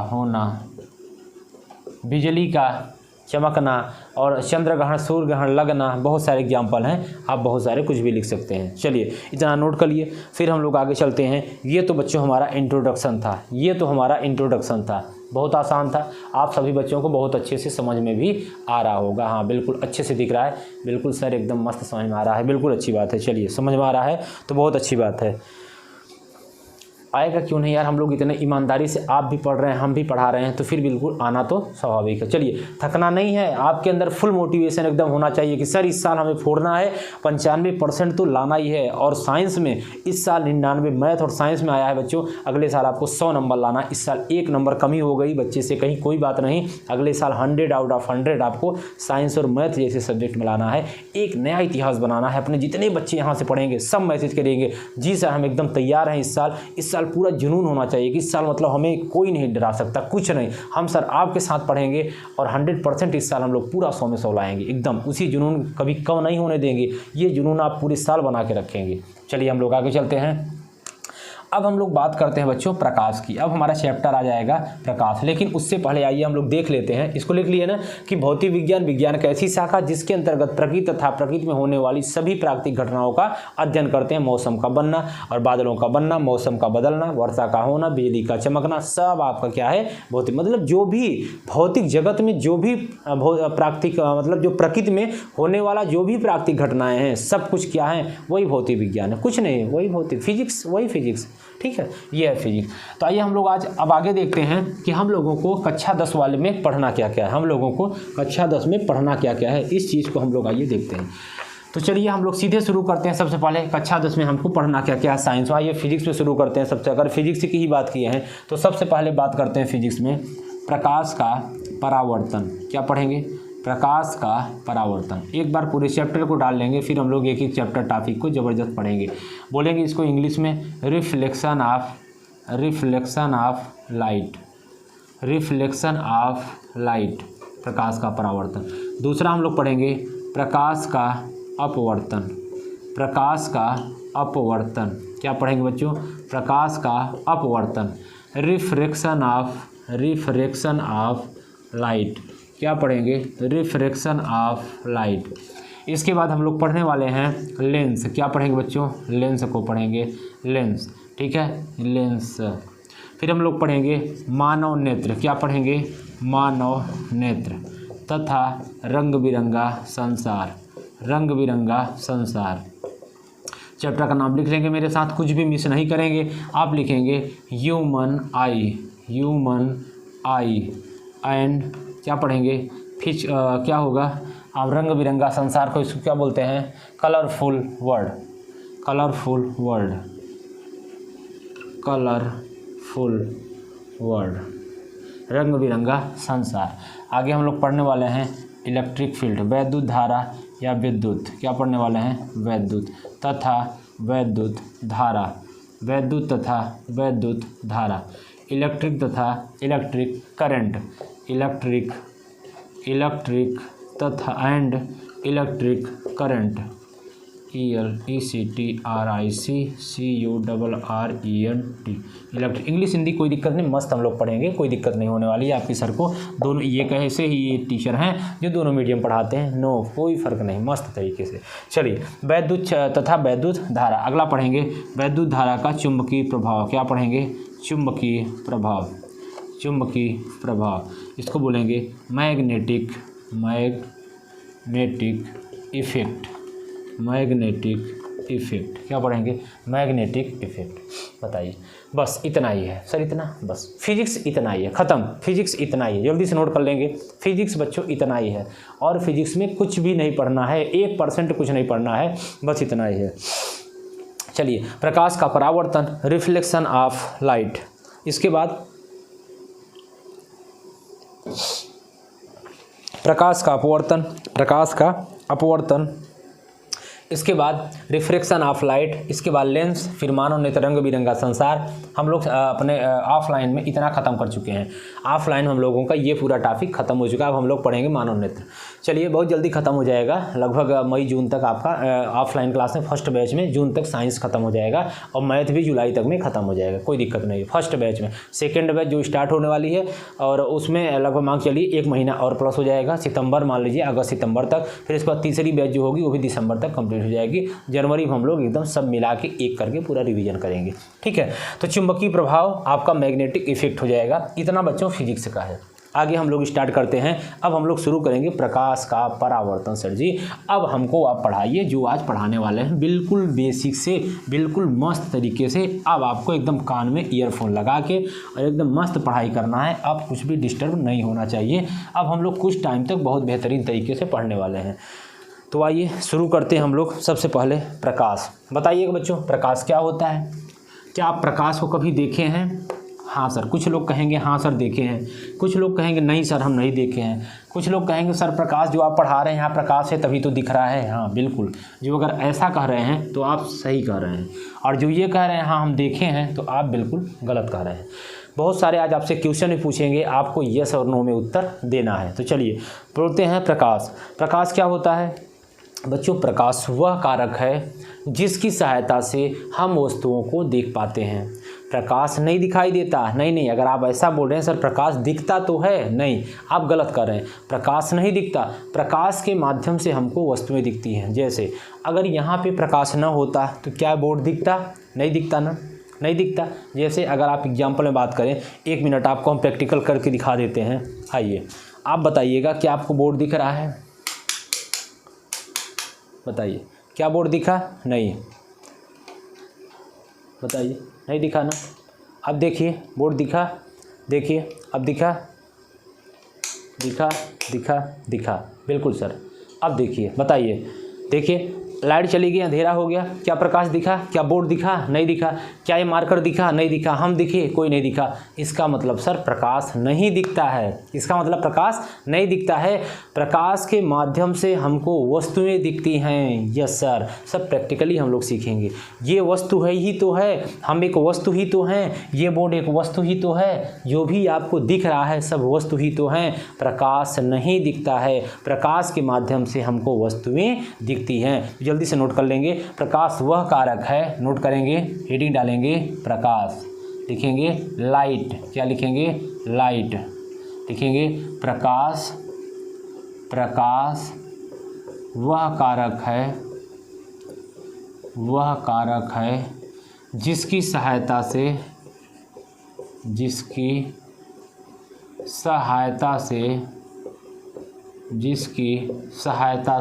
Speaker 1: होना, बिजली का चमकना और चंद्र ग्रहण सूर्य ग्रहण लगना, बहुत सारे एग्जाम्पल हैं, आप बहुत सारे कुछ भी लिख सकते हैं। चलिए इतना नोट कर लिए, फिर हम लोग आगे चलते हैं। ये तो बच्चों हमारा इंट्रोडक्शन था, बहुत आसान था। आप सभी बच्चों को बहुत अच्छे से समझ में भी आ रहा होगा। हाँ बिल्कुल अच्छे से दिख रहा है, बिल्कुल सर एकदम मस्त समझ में आ रहा है, बिल्कुल अच्छी बात है। चलिए समझ में आ रहा है तो बहुत अच्छी बात है। आएगा क्यों नहीं यार, हम लोग इतने ईमानदारी से आप भी पढ़ रहे हैं, हम भी पढ़ा रहे हैं, तो फिर बिल्कुल आना तो स्वाभाविक है। चलिए थकना नहीं है, आपके अंदर फुल मोटिवेशन एकदम होना चाहिए कि सर इस साल हमें फोड़ना है, 95% तो लाना ही है। और साइंस में इस साल 99 मैथ और साइंस में आया है बच्चों, अगले साल आपको 100 नंबर लाना। इस साल 1 नंबर कमी हो गई बच्चे से कहीं कोई बात नहीं, अगले साल 100 आउट ऑफ 100 आपको साइंस और मैथ जैसे सब्जेक्ट में लाना है। एक नया इतिहास बनाना है। अपने जितने बच्चे यहाँ से पढ़ेंगे सब मैसेज करेंगे जी सर हम एकदम तैयार हैं। इस साल पूरा जुनून होना चाहिए कि इस साल मतलब हमें कोई नहीं डरा सकता, कुछ नहीं, हम सर आपके साथ पढ़ेंगे और 100% इस साल हम लोग पूरा 100 में 100 लाएंगे। एकदम उसी जुनून कभी कम नहीं होने देंगे, ये जुनून आप पूरे साल बना के रखेंगे। चलिए हम लोग आगे चलते हैं। अब हम लोग बात करते हैं बच्चों प्रकाश की। अब हमारा चैप्टर आ जाएगा प्रकाश, लेकिन उससे पहले आइए हम लोग देख लेते हैं, इसको लिख लिए ना कि भौतिक विज्ञान का ऐसी शाखा जिसके अंतर्गत प्रकृति तथा प्रकृति में होने वाली सभी प्राकृतिक घटनाओं का अध्ययन करते हैं। मौसम का बनना और बादलों का बनना, मौसम का बदलना, वर्षा का होना, बिजली का चमकना, सब आपका क्या है? भौतिक। मतलब जो भी भौतिक जगत में जो भी प्राकृतिक मतलब जो प्रकृति में होने वाला जो भी प्राकृतिक घटनाएं हैं सब कुछ क्या है? वही भौतिक विज्ञान है, कुछ नहीं है, वही भौतिक फिजिक्स, वही फिजिक्स। ठीक है, ये है फिजिक्स। तो आइए हम लोग आज अब आगे देखते हैं कि हम लोगों को कक्षा 10 वाले में पढ़ना क्या क्या है। हम लोगों को कक्षा 10 में पढ़ना क्या क्या है, इस चीज़ को हम लोग आइए देखते हैं। तो चलिए हम लोग सीधे शुरू करते हैं। सबसे पहले कक्षा 10 में हमको पढ़ना क्या क्या है साइंस। आइए फिजिक्स में शुरू करते हैं। सबसे अगर फिजिक्स की ही बात किए हैं तो सबसे पहले बात करते हैं फिजिक्स में प्रकाश का परावर्तन। क्या पढ़ेंगे? प्रकाश का परावर्तन। एक बार पूरे चैप्टर को डाल लेंगे, फिर हम लोग एक एक चैप्टर टॉपिक को ज़बरदस्त पढ़ेंगे। बोलेंगे इसको इंग्लिश में रिफ्लेक्शन ऑफ लाइट, प्रकाश का परावर्तन। दूसरा हम लोग पढ़ेंगे प्रकाश का अपवर्तन। क्या पढ़ेंगे बच्चों? प्रकाश का अपवर्तन, रिफ्रैक्शन ऑफ लाइट। क्या पढ़ेंगे? Refraction of light. इसके बाद हम लोग पढ़ने वाले हैं लेंस। क्या पढ़ेंगे बच्चों? लेंस को पढ़ेंगे, लेंस। ठीक है, लेंस। फिर हम लोग पढ़ेंगे मानव नेत्र। क्या पढ़ेंगे? मानव नेत्र तथा रंग बिरंगा संसार। चैप्टर का नाम लिख लेंगे मेरे साथ, कुछ भी मिस नहीं करेंगे। आप लिखेंगे ह्यूमन आई एंड क्या पढ़ेंगे? क्या होगा? आप रंग बिरंगा संसार को इसको क्या बोलते हैं? कलरफुल वर्ल्ड, रंग बिरंगा संसार। आगे हम लोग पढ़ने वाले हैं इलेक्ट्रिक फील्ड, वैद्युत धारा या विद्युत। क्या पढ़ने वाले हैं? वैद्युत तथा वैद्युत धारा, इलेक्ट्रिक तथा इलेक्ट्रिक करंट, इलेक्ट्रिक तथा electric current, electric. English Hindi कोई दिक्कत नहीं, मस्त हम लोग पढ़ेंगे, कोई दिक्कत नहीं होने वाली है आपके सर को। दोनों ये कैसे ही ये टीचर हैं जो दोनों मीडियम पढ़ाते हैं, नो कोई फ़र्क नहीं, मस्त तरीके से। चलिए, वैद्युत तथा वैद्युत धारा, अगला पढ़ेंगे वैद्युत धारा का चुंबकीय प्रभाव। क्या पढ़ेंगे? चुंबकीय प्रभाव। चुंबकीय प्रभाव इसको बोलेंगे मैग्नेटिक इफेक्ट। मैग्नेटिक इफेक्ट क्या पढ़ेंगे? Magnetic effect. बताइए, बस इतना ही है सर, इतना बस। फिजिक्स इतना ही है, ख़त्म। फिजिक्स इतना ही है, जल्दी से नोट कर लेंगे। फिजिक्स बच्चों इतना ही है, और फिजिक्स में कुछ भी नहीं पढ़ना है, 1% कुछ नहीं पढ़ना है, बस इतना ही है। चलिए, प्रकाश का परावर्तन, रिफ्लेक्शन ऑफ लाइट। इसके बाद प्रकाश का अपवर्तन, इसके बाद रिफ्रैक्शन ऑफ लाइट, इसके बाद लेंस, फिर मानव नेत्र, रंग बिरंगा संसार। हम लोग अपने ऑफलाइन में इतना ख़त्म कर चुके हैं। ऑफलाइन हम लोगों का ये पूरा टॉपिक ख़त्म हो चुका है। अब हम लोग पढ़ेंगे मानव नेत्र। चलिए, बहुत जल्दी ख़त्म हो जाएगा, लगभग मई जून तक आपका ऑफलाइन क्लास में फर्स्ट बैच में जून तक साइंस ख़त्म हो जाएगा, और मैथ भी जुलाई तक में ख़त्म हो जाएगा, कोई दिक्कत नहीं है फर्स्ट बैच में। सेकेंड बैच जो स्टार्ट होने वाली है, और उसमें लगभग मान चलिए 1 महीना और प्लस हो जाएगा, सितंबर मान लीजिए, अगस्त सितंबर तक। फिर इसके बाद तीसरी बैच जो होगी वो भी दिसंबर तक कंप्लीट हो जाएगी। जनवरी में हम लोग एकदम सब मिला के एक करके पूरा रिवीजन करेंगे, ठीक है। तो चुंबकीय प्रभाव आपका मैग्नेटिक इफेक्ट हो जाएगा। इतना बच्चों फिजिक्स का है। आगे हम लोग स्टार्ट करते हैं। अब हम लोग शुरू करेंगे प्रकाश का परावर्तन। सर जी, अब हमको आप पढ़ाइए जो आज पढ़ाने वाले हैं, बिल्कुल बेसिक से बिल्कुल मस्त तरीके से। अब आपको एकदम कान में ईयरफोन लगा के और एकदम मस्त पढ़ाई करना है। अब कुछ भी डिस्टर्ब नहीं होना चाहिए। अब हम लोग कुछ टाइम तक बहुत बेहतरीन तरीके से पढ़ने वाले हैं। तो आइए शुरू करते हैं हम लोग। सबसे पहले प्रकाश। बताइएगा बच्चों, प्रकाश क्या होता है? क्या आप प्रकाश को कभी देखे हैं? हाँ सर, कुछ लोग कहेंगे हाँ सर देखे हैं, कुछ लोग कहेंगे नहीं सर हम नहीं देखे हैं, कुछ लोग कहेंगे सर प्रकाश जो आप पढ़ा रहे हैं यहाँ प्रकाश है तभी तो दिख रहा है। हाँ बिल्कुल, जो अगर ऐसा कह रहे हैं तो आप सही कह रहे हैं, और जो ये कह रहे हैं हाँ हम देखे हैं, तो आप बिल्कुल गलत कह रहे हैं। बहुत सारे आज आपसे क्वेश्चन भी पूछेंगे, आपको यस और नो में उत्तर देना है। तो चलिए बोलते हैं प्रकाश। प्रकाश क्या होता है बच्चों? प्रकाश वह कारक है जिसकी सहायता से हम वस्तुओं को देख पाते हैं। प्रकाश नहीं दिखाई देता, नहीं, अगर आप ऐसा बोल रहे हैं सर प्रकाश दिखता तो है, नहीं, आप गलत कर रहे हैं। प्रकाश नहीं दिखता, प्रकाश के माध्यम से हमको वस्तुएं दिखती हैं। जैसे अगर यहाँ पे प्रकाश न होता तो क्या बोर्ड दिखता? नहीं दिखता ना, नहीं दिखता। जैसे अगर आप एग्जाम्पल में बात करें, 1 मिनट आपको हम प्रैक्टिकल करके दिखा देते हैं। आइए आप बताइएगा क्या आपको बोर्ड दिख रहा है? बताइए, क्या बोर्ड दिखा? नहीं, बताइए, नहीं दिखा ना। अब देखिए बोर्ड दिखा, देखिए अब दिखा, दिखा, बिल्कुल सर। अब देखिए, बताइए, देखिए लाइट चली गई, अंधेरा हो गया, क्या प्रकाश दिखा? क्या बोर्ड दिखा? नहीं दिखा। क्या ये मार्कर दिखा? नहीं दिखा। हम दिखे? कोई नहीं दिखा। इसका मतलब सर प्रकाश नहीं दिखता है। इसका मतलब प्रकाश नहीं दिखता है। प्रकाश के माध्यम से हमको वस्तुएं दिखती हैं। यस सर, सब प्रैक्टिकली हम लोग सीखेंगे। ये वस्तु है ही तो है, हम एक वस्तु ही तो हैं, ये बोर्ड एक वस्तु ही तो है, जो भी आपको दिख रहा है सब वस्तु ही तो हैं। प्रकाश नहीं दिखता है, प्रकाश के माध्यम से हमको वस्तुएं दिखती हैं। जल्दी से नोट कर लेंगे, प्रकाश वह कारक है, नोट करेंगे, हेडिंग डालेंगे प्रकाश, लिखेंगे लाइट, क्या लिखेंगे? लाइट लिखेंगे। प्रकाश वह कारक है जिसकी सहायता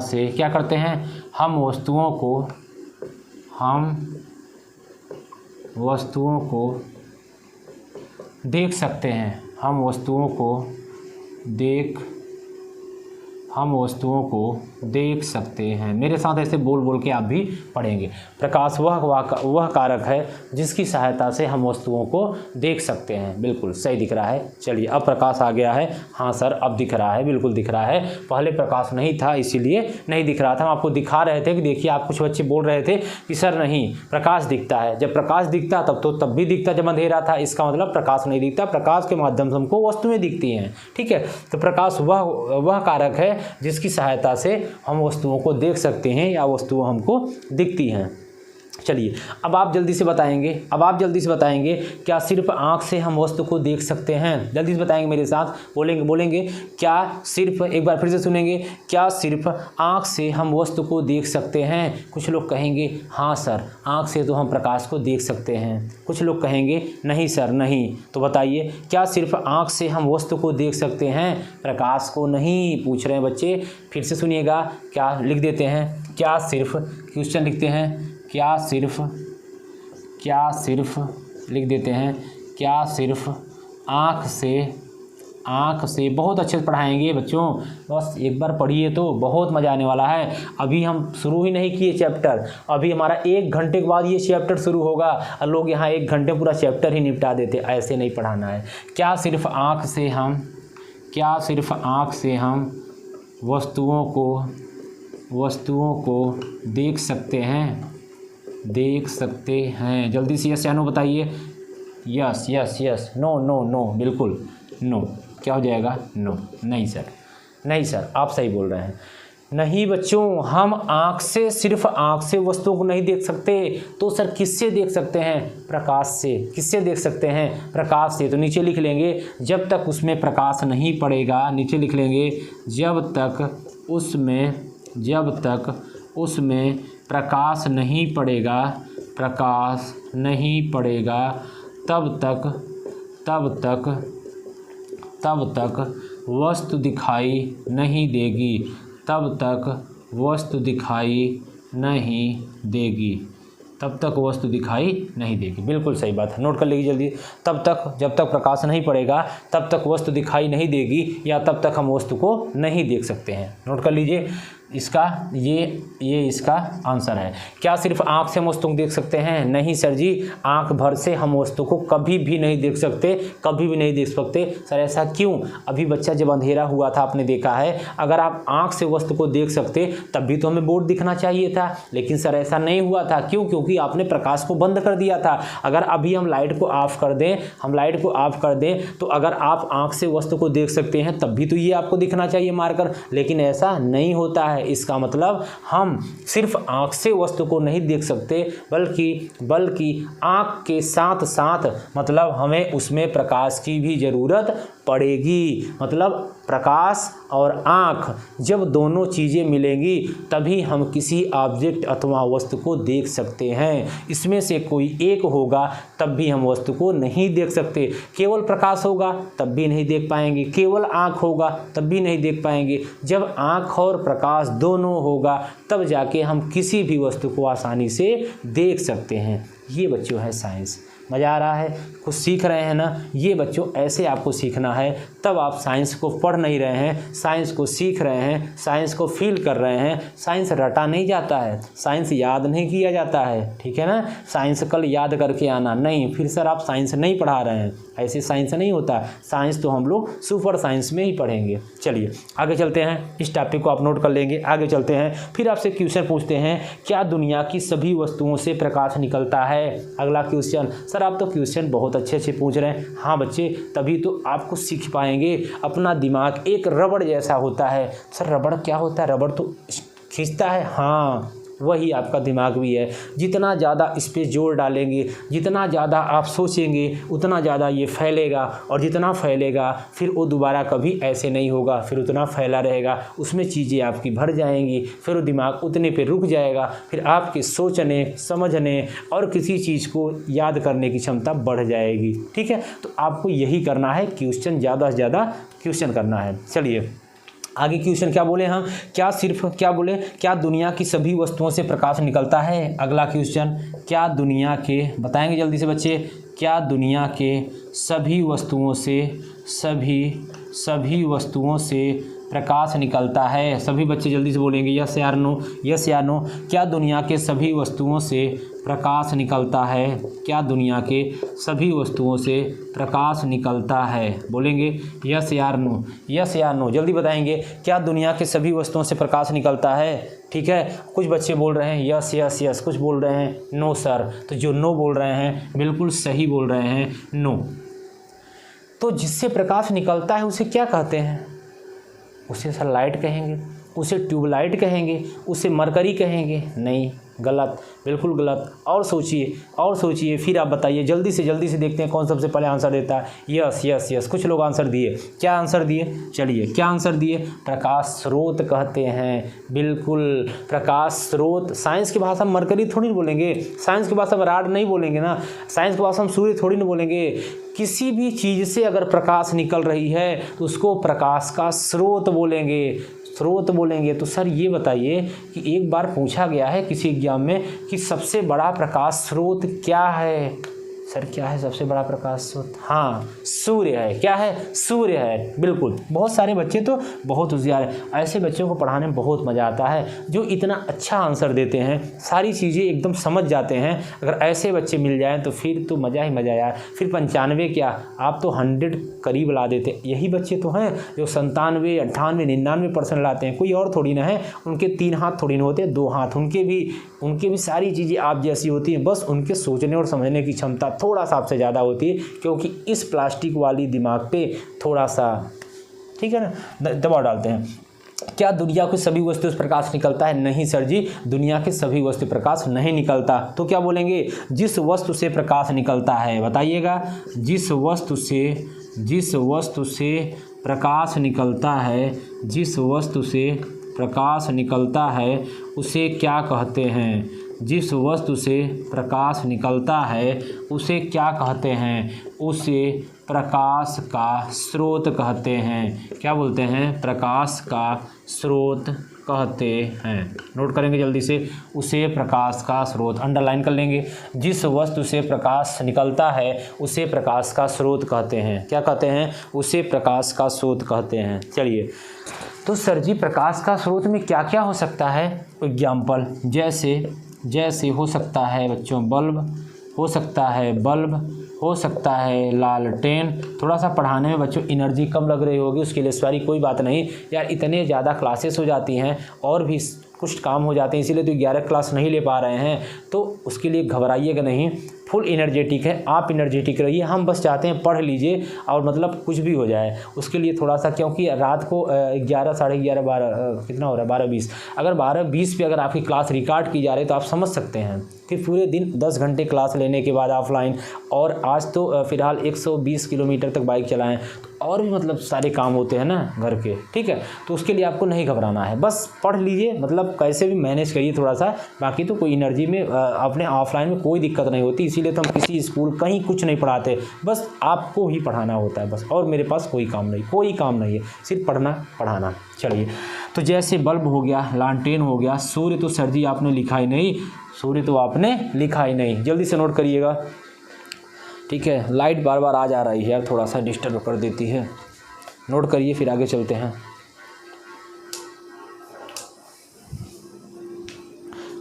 Speaker 1: से क्या करते हैं? हम वस्तुओं को देख सकते हैं। हम वस्तुओं को देख सकते हैं। मेरे साथ ऐसे बोल बोल के आप भी पढ़ेंगे। प्रकाश वह कारक है जिसकी सहायता से हम वस्तुओं को देख सकते हैं। बिल्कुल सही दिख रहा है। चलिए अब प्रकाश आ गया है। हाँ सर अब दिख रहा है, बिल्कुल दिख रहा है। पहले प्रकाश नहीं था इसीलिए नहीं दिख रहा था। हम आपको दिखा रहे थे कि देखिए, आप कुछ बच्चे बोल रहे थे कि सर नहीं प्रकाश दिखता है। जब प्रकाश दिखता तब भी दिखता जब अंधेरा था। इसका मतलब प्रकाश नहीं दिखता, प्रकाश के माध्यम से हमको वस्तुएं दिखती हैं। ठीक है, तो प्रकाश वह कारक है जिसकी सहायता से हम वस्तुओं को देख सकते हैं या वस्तुएं हमको दिखती हैं। चलिए अब आप जल्दी से बताएंगे क्या सिर्फ आँख से हम वस्तु को देख सकते हैं? जल्दी से बताएंगे मेरे साथ, बोलेंगे क्या सिर्फ, एक बार फिर से सुनेंगे, क्या सिर्फ आँख से हम वस्तु को देख सकते हैं? कुछ लोग कहेंगे हाँ सर, आँख से तो हम प्रकाश को देख सकते हैं। कुछ लोग कहेंगे नहीं सर नहीं। तो बताइए क्या सिर्फ आँख से हम वस्तु को देख सकते हैं, प्रकाश को नहीं? पूछ रहे हैं बच्चे, फिर से सुनिएगा। क्या लिख देते हैं? क्या सिर्फ, क्वेश्चन लिखते हैं, क्या सिर्फ लिख देते हैं, क्या सिर्फ आँख से, बहुत अच्छे से पढ़ाएंगे बच्चों, बस एक बार पढ़िए तो बहुत मज़ा आने वाला है। अभी हम शुरू ही नहीं किए चैप्टर, अभी हमारा 1 घंटे के बाद ये चैप्टर शुरू होगा और लोग यहाँ 1 घंटे पूरा चैप्टर ही निपटा देते। ऐसे नहीं पढ़ाना है। क्या सिर्फ आँख से हम वस्तुओं को देख सकते हैं? जल्दी से यस या नो बताइए। यस, नो, बिल्कुल नो। क्या हो जाएगा? नो। नहीं सर, आप सही बोल रहे हैं। नहीं बच्चों, हम सिर्फ आँख से वस्तुओं को नहीं देख सकते। तो सर किससे देख सकते हैं? प्रकाश से। किससे देख सकते हैं? प्रकाश से। तो नीचे लिख लेंगे जब तक उसमें प्रकाश नहीं पड़ेगा, नीचे लिख लेंगे जब तक उसमें प्रकाश नहीं पड़ेगा तब तक वस्तु दिखाई नहीं देगी। बिल्कुल सही बात है, नोट कर लीजिए जल्दी। जब तक प्रकाश नहीं पड़ेगा तब तक वस्तु दिखाई नहीं देगी, या तब तक हम वस्तु को नहीं देख सकते हैं। नोट कर लीजिए इसका, ये इसका आंसर है। क्या सिर्फ आँख से हम वस्तु को देख सकते हैं? नहीं सर जी, आँख भर से हम वस्तु को कभी भी नहीं देख सकते। सर ऐसा क्यों? अभी बच्चा जब अंधेरा हुआ था आपने देखा है, अगर आप आँख से वस्तु को देख सकते तब भी तो हमें बोर्ड दिखना चाहिए था, लेकिन सर ऐसा नहीं हुआ था। क्यों? क्योंकि आपने प्रकाश को बंद कर दिया था। अगर अभी हम लाइट को ऑफ कर दें तो अगर आप आँख से वस्तु को देख सकते हैं तब भी तो ये आपको दिखना चाहिए मारकर, लेकिन ऐसा नहीं होता है। इसका मतलब हम सिर्फ आँख से वस्तु को नहीं देख सकते, बल्कि आँख के साथ साथ मतलब हमें उसमें प्रकाश की भी ज़रूरत पड़ेगी। मतलब प्रकाश और आँख जब दोनों चीज़ें मिलेंगी तभी हम किसी ऑब्जेक्ट अथवा वस्तु को देख सकते हैं। इसमें से कोई एक होगा तब भी हम वस्तु को नहीं देख सकते। केवल प्रकाश होगा तब भी नहीं देख पाएंगे, केवल आँख होगा तब भी नहीं देख पाएंगे। जब आँख और प्रकाश दोनों होगा तब जाके हम किसी भी वस्तु को आसानी से देख सकते हैं। ये बच्चों है साइंस। मज़ा आ रहा है? कुछ सीख रहे हैं ना? ये बच्चों ऐसे आपको सीखना है, तब आप साइंस को पढ़ नहीं रहे हैं, साइंस को सीख रहे हैं, साइंस को फील कर रहे हैं। साइंस रटा नहीं जाता है, साइंस याद नहीं किया जाता है, ठीक है ना? साइंस कल याद करके आना नहीं, फिर सर आप साइंस नहीं पढ़ा रहे हैं, ऐसे साइंस नहीं होता। साइंस तो हम लोग सुपर साइंस में ही पढ़ेंगे। चलिए आगे चलते हैं, इस टॉपिक को आप नोट कर लेंगे। आगे चलते हैं, फिर आपसे क्वेश्चन पूछते हैं, क्या दुनिया की सभी वस्तुओं से प्रकाश निकलता है? अगला क्वेश्चन। सर आप तो क्वेश्चन बहुत अच्छे पूछ रहे हैं। हाँ बच्चे, तभी तो आपको सीख पाएंगे। अपना दिमाग एक रबड़ जैसा होता है। सर रबड़ क्या होता है? रबड़ तो खींचता है। हाँ, वही आपका दिमाग भी है। जितना ज़्यादा इस पर जोर डालेंगे, जितना ज़्यादा आप सोचेंगे, उतना ज़्यादा ये फैलेगा, और जितना फैलेगा फिर वो दोबारा कभी ऐसे नहीं होगा, फिर उतना फैला रहेगा, उसमें चीज़ें आपकी भर जाएंगी, फिर वो दिमाग उतने पे रुक जाएगा, फिर आपके सोचने, समझने और किसी चीज़ को याद करने की क्षमता बढ़ जाएगी। ठीक है, तो आपको यही करना है, क्वेश्चन ज़्यादा से ज़्यादा क्वेश्चन करना है। चलिए आगे क्वेश्चन क्या बोले हम? क्या दुनिया की सभी वस्तुओं से प्रकाश निकलता है? अगला क्वेश्चन, क्या दुनिया के, बताएंगे जल्दी से बच्चे, क्या दुनिया के सभी वस्तुओं से प्रकाश निकलता है? सभी बच्चे जल्दी से बोलेंगे यस या नो, यस या नो। क्या दुनिया के सभी वस्तुओं से प्रकाश निकलता है? क्या दुनिया के सभी वस्तुओं से प्रकाश निकलता है? बोलेंगे यस या नो, यस या नो, जल्दी बताएंगे। क्या दुनिया के सभी वस्तुओं से प्रकाश निकलता है? ठीक है, कुछ बच्चे बोल रहे हैं यस यस यस, कुछ बोल रहे हैं नो सर। तो जो नो बोल रहे हैं बिल्कुल सही बोल रहे हैं, नो। तो जिससे प्रकाश निकलता है उसे क्या कहते हैं? उसे सनलाइट कहेंगे, उसे ट्यूबलाइट कहेंगे, उसे मरकरी कहेंगे? नहीं, गलत, बिल्कुल गलत। और सोचिए फिर आप बताइए। जल्दी से देखते हैं कौन सबसे पहले आंसर देता है। यस यस यस, कुछ लोग आंसर दिए। क्या आंसर दिए? चलिए, क्या आंसर दिए? प्रकाश स्रोत कहते हैं, बिल्कुल प्रकाश स्रोत। साइंस की भाषा में मरकरी थोड़ी ना बोलेंगे, साइंस की भाषा में राड नहीं बोलेंगे ना, साइंस की भाषा में सूर्य थोड़ी ना बोलेंगे। किसी भी चीज़ से अगर प्रकाश निकल रही है तो उसको प्रकाश का स्रोत बोलेंगे। तो सर ये बताइए कि एक बार पूछा गया है किसी एग्जाम में कि सबसे बड़ा प्रकाश स्रोत क्या है? सर क्या है सबसे बड़ा प्रकाश स्रोत? हाँ, सूर्य है। क्या है? सूर्य है, बिल्कुल। बहुत सारे बच्चे तो बहुत होशियार हैं। ऐसे बच्चों को पढ़ाने में बहुत मज़ा आता है जो इतना अच्छा आंसर देते हैं, सारी चीज़ें एकदम समझ जाते हैं। अगर ऐसे बच्चे मिल जाएं तो फिर तो मज़ा ही मज़ा यार। फिर 95 क्या, आप तो 100 करीब ला देते। यही बच्चे तो हैं जो 97, 98, 99% लाते हैं। कोई और थोड़ी ना है, उनके 3 हाथ थोड़ी ना होते, 2 हाथ। उनके भी सारी चीज़ें आप जैसी होती हैं, बस उनके सोचने और समझने की क्षमता थोड़ा सा आपसे ज़्यादा होती है, क्योंकि इस प्लास्टिक वाली दिमाग पे थोड़ा सा, ठीक है ना, दबाव डालते हैं। क्या दुनिया की सभी वस्तु से प्रकाश निकलता है? नहीं सर जी, दुनिया के सभी वस्तु प्रकाश नहीं निकलता। तो क्या बोलेंगे? जिस वस्तु से प्रकाश निकलता है, बताइएगा। जिस वस्तु से प्रकाश निकलता है, जिस वस्तु से प्रकाश निकलता है उसे क्या कहते हैं? जिस वस्तु से प्रकाश निकलता है उसे क्या कहते हैं? उसे प्रकाश का स्रोत कहते हैं। क्या बोलते हैं? प्रकाश का स्रोत कहते हैं। नोट करेंगे जल्दी से, उसे प्रकाश का स्रोत, अंडरलाइन कर लेंगे। जिस वस्तु से प्रकाश निकलता है उसे प्रकाश का स्रोत कहते हैं। क्या कहते हैं? उसे प्रकाश का स्रोत कहते हैं। चलिए, तो सर जी प्रकाश का स्रोत में क्या क्या हो सकता है? एग्जाम्पल, जैसे हो सकता है बच्चों बल्ब, हो सकता है लालटेन। थोड़ा सा पढ़ाने में बच्चों एनर्जी कम लग रही होगी, उसके लिए सॉरी, कोई बात नहीं यार। इतने ज़्यादा क्लासेस हो जाती हैं और भी कुछ काम हो जाते हैं, इसीलिए तो 11 क्लास नहीं ले पा रहे हैं, तो उसके लिए घबराइएगा नहीं। फुल एनर्जेटिक है, आप एनर्जेटिक रहिए। हम बस चाहते हैं पढ़ लीजिए और मतलब कुछ भी हो जाए उसके लिए थोड़ा सा, क्योंकि रात को 11, साढ़े 11, 12 कितना हो रहा है, 12:20। अगर 12:20 पे अगर आपकी क्लास रिकॉर्ड की जा रही है तो आप समझ सकते हैं कि पूरे दिन 10 घंटे क्लास लेने के बाद ऑफलाइन, और आज तो फ़िलहाल 120 किलोमीटर तक बाइक चलाएं, और भी मतलब सारे काम होते हैं ना घर के, ठीक है। तो उसके लिए आपको नहीं घबराना है, बस पढ़ लीजिए, मतलब कैसे भी मैनेज करिए थोड़ा सा। बाकी तो कोई एनर्जी में अपने ऑफलाइन में कोई दिक्कत नहीं होती, इसीलिए तो हम किसी स्कूल कहीं कुछ नहीं पढ़ाते, बस आपको ही पढ़ाना होता है बस। और मेरे पास कोई काम नहीं है, सिर्फ पढ़ना पढ़ाना। चलिए, तो जैसे बल्ब हो गया, लालटेन हो गया, सूर्य तो सर जी आपने लिखा ही नहीं, सूर्य तो आपने लिखा ही नहीं, जल्दी से नोट करिएगा, ठीक है। लाइट बार बार आ जा रही है यार, थोड़ा सा डिस्टर्ब कर देती है। नोट करिए, फिर आगे चलते हैं।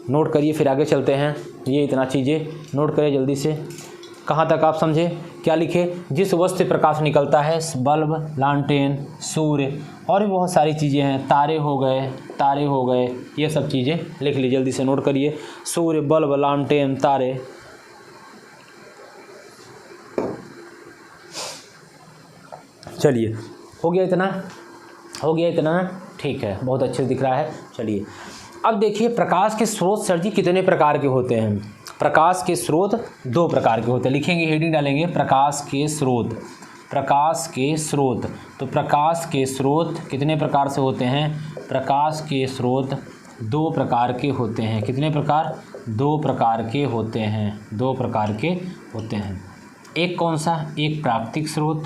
Speaker 1: नोट करिए, फिर आगे चलते हैं। ये इतना चीज़ें नोट करिए जल्दी से। कहाँ तक आप समझे? क्या लिखे? जिस वस्तु से प्रकाश निकलता है, बल्ब, लालटेन, सूर्य, और भी बहुत सारी चीज़ें हैं, तारे हो गए, ये सब चीज़ें लिख लीजिए, जल्दी से नोट करिए। सूर्य, बल्ब, लालटेन, तारे। चलिए, हो गया इतना, ठीक है, बहुत अच्छे दिख रहा है। चलिए, अब देखिए प्रकाश के स्रोत सर जी कितने प्रकार के होते हैं? प्रकाश के स्रोत 2 प्रकार के होते हैं। लिखेंगे, हेडिंग डालेंगे, प्रकाश के स्रोत। तो प्रकाश के स्रोत कितने प्रकार से होते हैं? प्रकाश के स्रोत 2 प्रकार के होते हैं। कितने प्रकार? 2 प्रकार के होते हैं। एक कौन सा? एक प्राकृतिक स्रोत।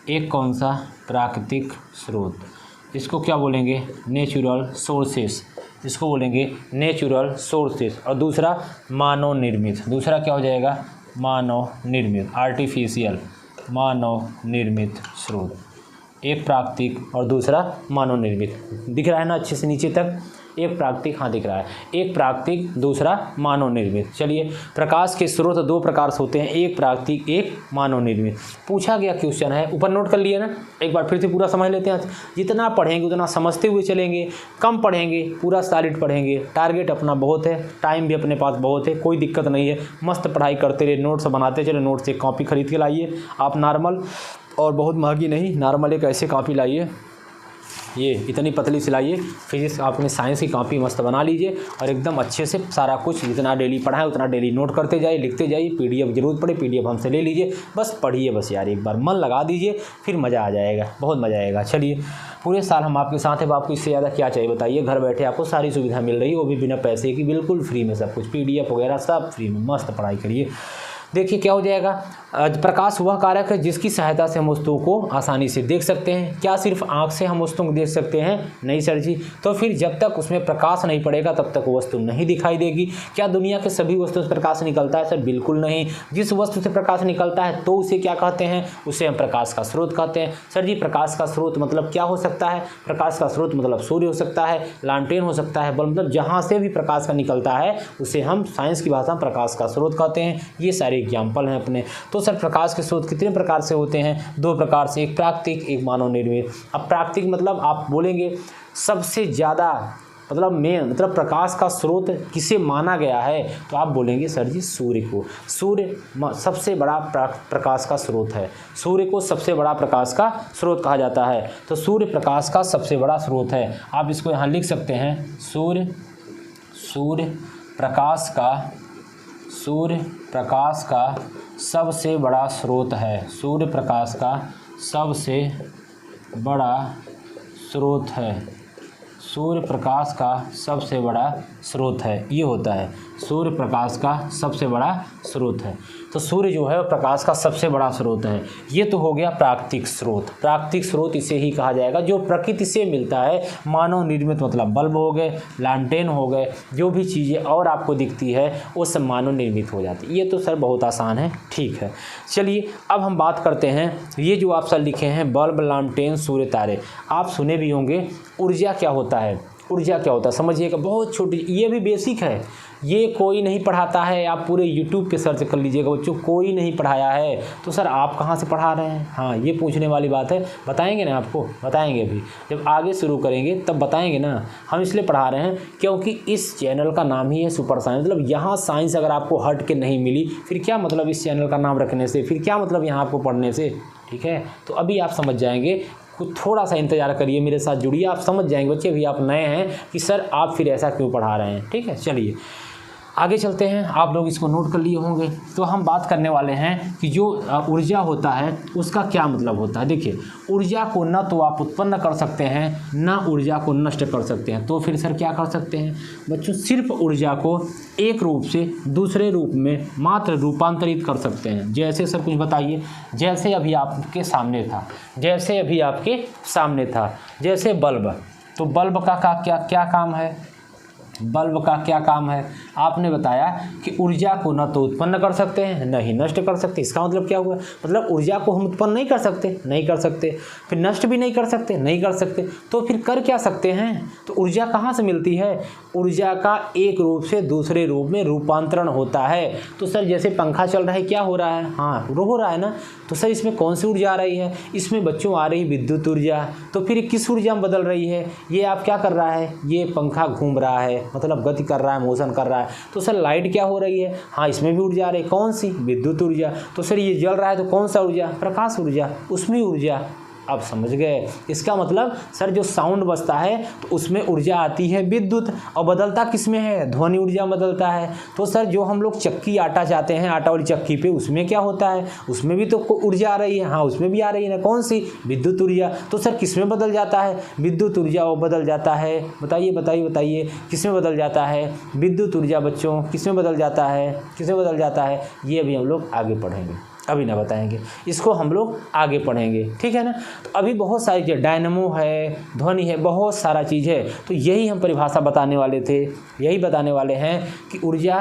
Speaker 1: एक कौन सा? प्राकृतिक स्रोत। इसको क्या बोलेंगे? Natural sources. इसको बोलेंगे नेचुरल सोर्सेस। और दूसरा मानव निर्मित। दूसरा क्या हो जाएगा? मानव निर्मित, आर्टिफिशियल, मानव निर्मित स्रोत। एक प्राकृतिक और दूसरा मानव निर्मित। दिख रहा है ना अच्छे से नीचे तक? एक प्राकृतिक, हाँ दिख रहा है, एक प्राकृतिक, दूसरा मानव निर्मित। चलिए, प्रकाश के स्रोत 2 प्रकार से होते हैं, एक प्राकृतिक, एक मानव निर्मित। पूछा गया क्वेश्चन है, ऊपर नोट कर लिया ना, एक बार फिर से पूरा समझ लेते हैं। जितना पढ़ेंगे उतना समझते हुए चलेंगे, कम पढ़ेंगे पूरा सॉलिड पढ़ेंगे। टारगेट अपना बहुत है, टाइम भी अपने पास बहुत है, कोई दिक्कत नहीं है, मस्त पढ़ाई करते रहे, नोट्स बनाते चले। नोट से कॉपी खरीद के लाइए आप, नॉर्मल, और बहुत महंगी नहीं, नॉर्मल एक ऐसे कॉपी लाइए, ये इतनी पतली सिलाई है। फिजिक्स आपने साइंस की कॉपी मस्त बना लीजिए और एकदम अच्छे से सारा कुछ जितना डेली पढ़ा है उतना डेली नोट करते जाइए, लिखते जाइए। पीडीएफ जरूरत पड़े पीडीएफ हमसे ले लीजिए, बस पढ़िए बस यार, एक बार मन लगा दीजिए, फिर मज़ा आ जाएगा, बहुत मज़ा आएगा। चलिए, पूरे साल हम आपके साथ हैं, आपको इससे ज़्यादा क्या चाहिए बताइए। घर बैठे आपको सारी सुविधा मिल रही है, वो भी बिना पैसे की, बिल्कुल फ्री में सब कुछ, पीडीएफ वगैरह सब फ्री में, मस्त पढ़ाई करिए। देखिए क्या हो जाएगा, प्रकाश वह कारक है जिसकी सहायता से हम वस्तुओं को आसानी से देख सकते हैं। क्या सिर्फ आँख से हम वस्तुओं को देख सकते हैं? नहीं सर जी। तो फिर जब तक उसमें प्रकाश नहीं पड़ेगा तब तक वो वस्तु नहीं दिखाई देगी। क्या दुनिया के सभी वस्तुओं से प्रकाश निकलता है? सर बिल्कुल नहीं। जिस वस्तु से प्रकाश निकलता है तो उसे क्या कहते हैं? उसे हम प्रकाश का स्रोत कहते हैं। सर जी प्रकाश का स्रोत मतलब क्या हो सकता है? प्रकाश का स्रोत मतलब सूर्य हो सकता है, लालटेन हो सकता है, बल्ब, मतलब जहाँ से भी प्रकाश का निकलता है उसे हम साइंस की भाषा में प्रकाश का स्रोत कहते हैं। ये सारे एग्जाम्पल हैं अपने। तो सर प्रकाश के स्रोत कितने प्रकार से होते हैं? दो प्रकार से, एक प्राकृतिक, एक मानव निर्मित। अब प्राकृतिक मतलब आप बोलेंगे सबसे ज़्यादा मतलब मतलब प्रकाश का स्रोत किसे माना गया है? तो आप बोलेंगे सर जी सूर्य को। सूर्य सबसे बड़ा प्रकाश का स्रोत है। सूर्य को सबसे बड़ा प्रकाश का स्रोत कहा जाता है। तो सूर्य प्रकाश का सबसे बड़ा स्रोत है। आप इसको यहाँ लिख सकते हैं, सूर्य प्रकाश का सबसे बड़ा स्रोत है। सूर्य प्रकाश का सबसे बड़ा स्रोत है। सूर्य प्रकाश का सबसे बड़ा स्रोत है, ये होता है सूर्य प्रकाश का सबसे बड़ा स्रोत है। तो सूर्य जो है वो प्रकाश का सबसे बड़ा स्रोत है। ये तो हो गया प्राकृतिक स्रोत। प्राकृतिक स्रोत इसे ही कहा जाएगा जो प्रकृति से मिलता है। मानव निर्मित मतलब बल्ब हो गए, लालटेन हो गए, जो भी चीज़ें और आपको दिखती है वो सब मानव निर्मित हो जाती है। ये तो सर बहुत आसान है, ठीक है। चलिए अब हम बात करते हैं, ये जो आप सर लिखे हैं बल्ब, लालटेन, सूर्य, तारे, आप सुने भी होंगे। ऊर्जा क्या होता है? ऊर्जा क्या होता है समझिएगा, बहुत छोटी, ये भी बेसिक है, ये कोई नहीं पढ़ाता है। आप पूरे YouTube पे सर्च कर लीजिएगा बच्चों, कोई नहीं पढ़ाया है। तो सर आप कहाँ से पढ़ा रहे हैं? हाँ ये पूछने वाली बात है। बताएंगे ना आपको, बताएंगे भी, जब आगे शुरू करेंगे तब बताएंगे ना। हम इसलिए पढ़ा रहे हैं क्योंकि इस चैनल का नाम ही है सुपर साइंस। मतलब यहाँ साइंस अगर आपको हट के नहीं मिली फिर क्या मतलब इस चैनल का नाम रखने से, फिर क्या मतलब यहाँ आपको पढ़ने से, ठीक है। तो अभी आप समझ जाएंगे, कुछ थोड़ा सा इंतज़ार करिए, मेरे साथ जुड़िए, आप समझ जाएंगे बच्चे। अभी आप नए हैं कि सर आप फिर ऐसा क्यों पढ़ा रहे हैं, ठीक है। चलिए आगे चलते हैं, आप लोग इसको नोट कर लिए होंगे। तो हम बात करने वाले हैं कि जो ऊर्जा होता है उसका क्या मतलब होता है। देखिए ऊर्जा को न तो आप उत्पन्न कर सकते हैं, न ऊर्जा को नष्ट कर सकते हैं। तो फिर सर क्या कर सकते हैं बच्चों? सिर्फ ऊर्जा को एक रूप से दूसरे रूप में मात्र रूपांतरित कर सकते हैं। जैसे सर कुछ बताइए। जैसे अभी आपके सामने था, जैसे बल्ब, तो बल्ब का क्या काम है? बल्ब का क्या काम है? आपने बताया कि ऊर्जा को न तो उत्पन्न कर सकते हैं न ही नष्ट कर सकते। इसका मतलब क्या हुआ? मतलब ऊर्जा को हम उत्पन्न नहीं कर सकते, फिर नष्ट भी नहीं कर सकते, तो फिर कर क्या सकते हैं? तो ऊर्जा कहाँ से मिलती है? ऊर्जा का एक रूप से दूसरे रूप में रूपांतरण होता है। तो सर जैसे पंखा चल रहा है, क्या हो रहा है? हाँ हो रहा है ना। तो सर इसमें कौन सी ऊर्जा आ रही है? इसमें बच्चों आ रही विद्युत ऊर्जा। तो फिर किस ऊर्जा में बदल रही है? ये आप क्या कर रहा है? ये पंखा घूम रहा है, मतलब गति कर रहा है, मोशन कर रहा है। तो सर लाइट क्या हो रही है? हाँ इसमें भी ऊर्जा आ रही है, कौन सी? विद्युत ऊर्जा। तो सर ये जल रहा है तो कौन सा ऊर्जा? प्रकाश ऊर्जा, उसमें ऊर्जा। आप समझ गए। इसका मतलब सर जो साउंड बजता है तो उसमें ऊर्जा आती है विद्युत, और बदलता किस में है? ध्वनि ऊर्जा बदलता है। तो सर जो हम लोग चक्की आटा चाहते हैं, आटा वाली चक्की पे, उसमें क्या होता है? उसमें भी तो ऊर्जा आ रही है। हाँ उसमें भी आ रही है ना, कौन सी? विद्युत ऊर्जा। तो सर किस में बदल जाता है? विद्युत ऊर्जा वो बदल जाता है। बताइए किस में बदल जाता है? विद्युत ऊर्जा बच्चों किस में बदल जाता है? ये अभी हम लोग आगे पढ़ेंगे, अभी ना बताएंगे, इसको हम लोग आगे पढ़ेंगे, ठीक है ना। तो अभी बहुत सारी चीज़, डायनमो है, ध्वनि है, बहुत सारा चीज़ है। तो यही हम परिभाषा बताने वाले थे, यही बताने वाले हैं कि ऊर्जा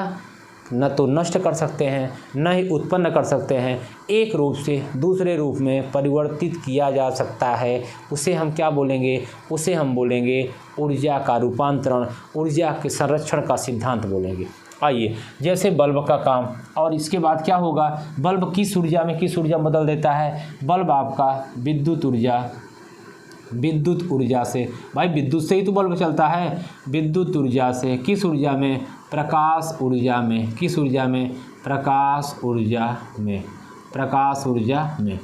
Speaker 1: न तो नष्ट कर सकते हैं न ही उत्पन्न कर सकते हैं, एक रूप से दूसरे रूप में परिवर्तित किया जा सकता है। उसे हम क्या बोलेंगे? उसे हम बोलेंगे ऊर्जा का रूपांतरण, ऊर्जा के संरक्षण का सिद्धांत बोलेंगे। आइए, जैसे बल्ब का काम, और इसके बाद क्या होगा? बल्ब किस ऊर्जा में बदल देता है? बल्ब आपका विद्युत ऊर्जा से, भाई विद्युत से ही तो बल्ब चलता है। विद्युत ऊर्जा से किस ऊर्जा में? प्रकाश ऊर्जा में। किस ऊर्जा में? प्रकाश ऊर्जा में।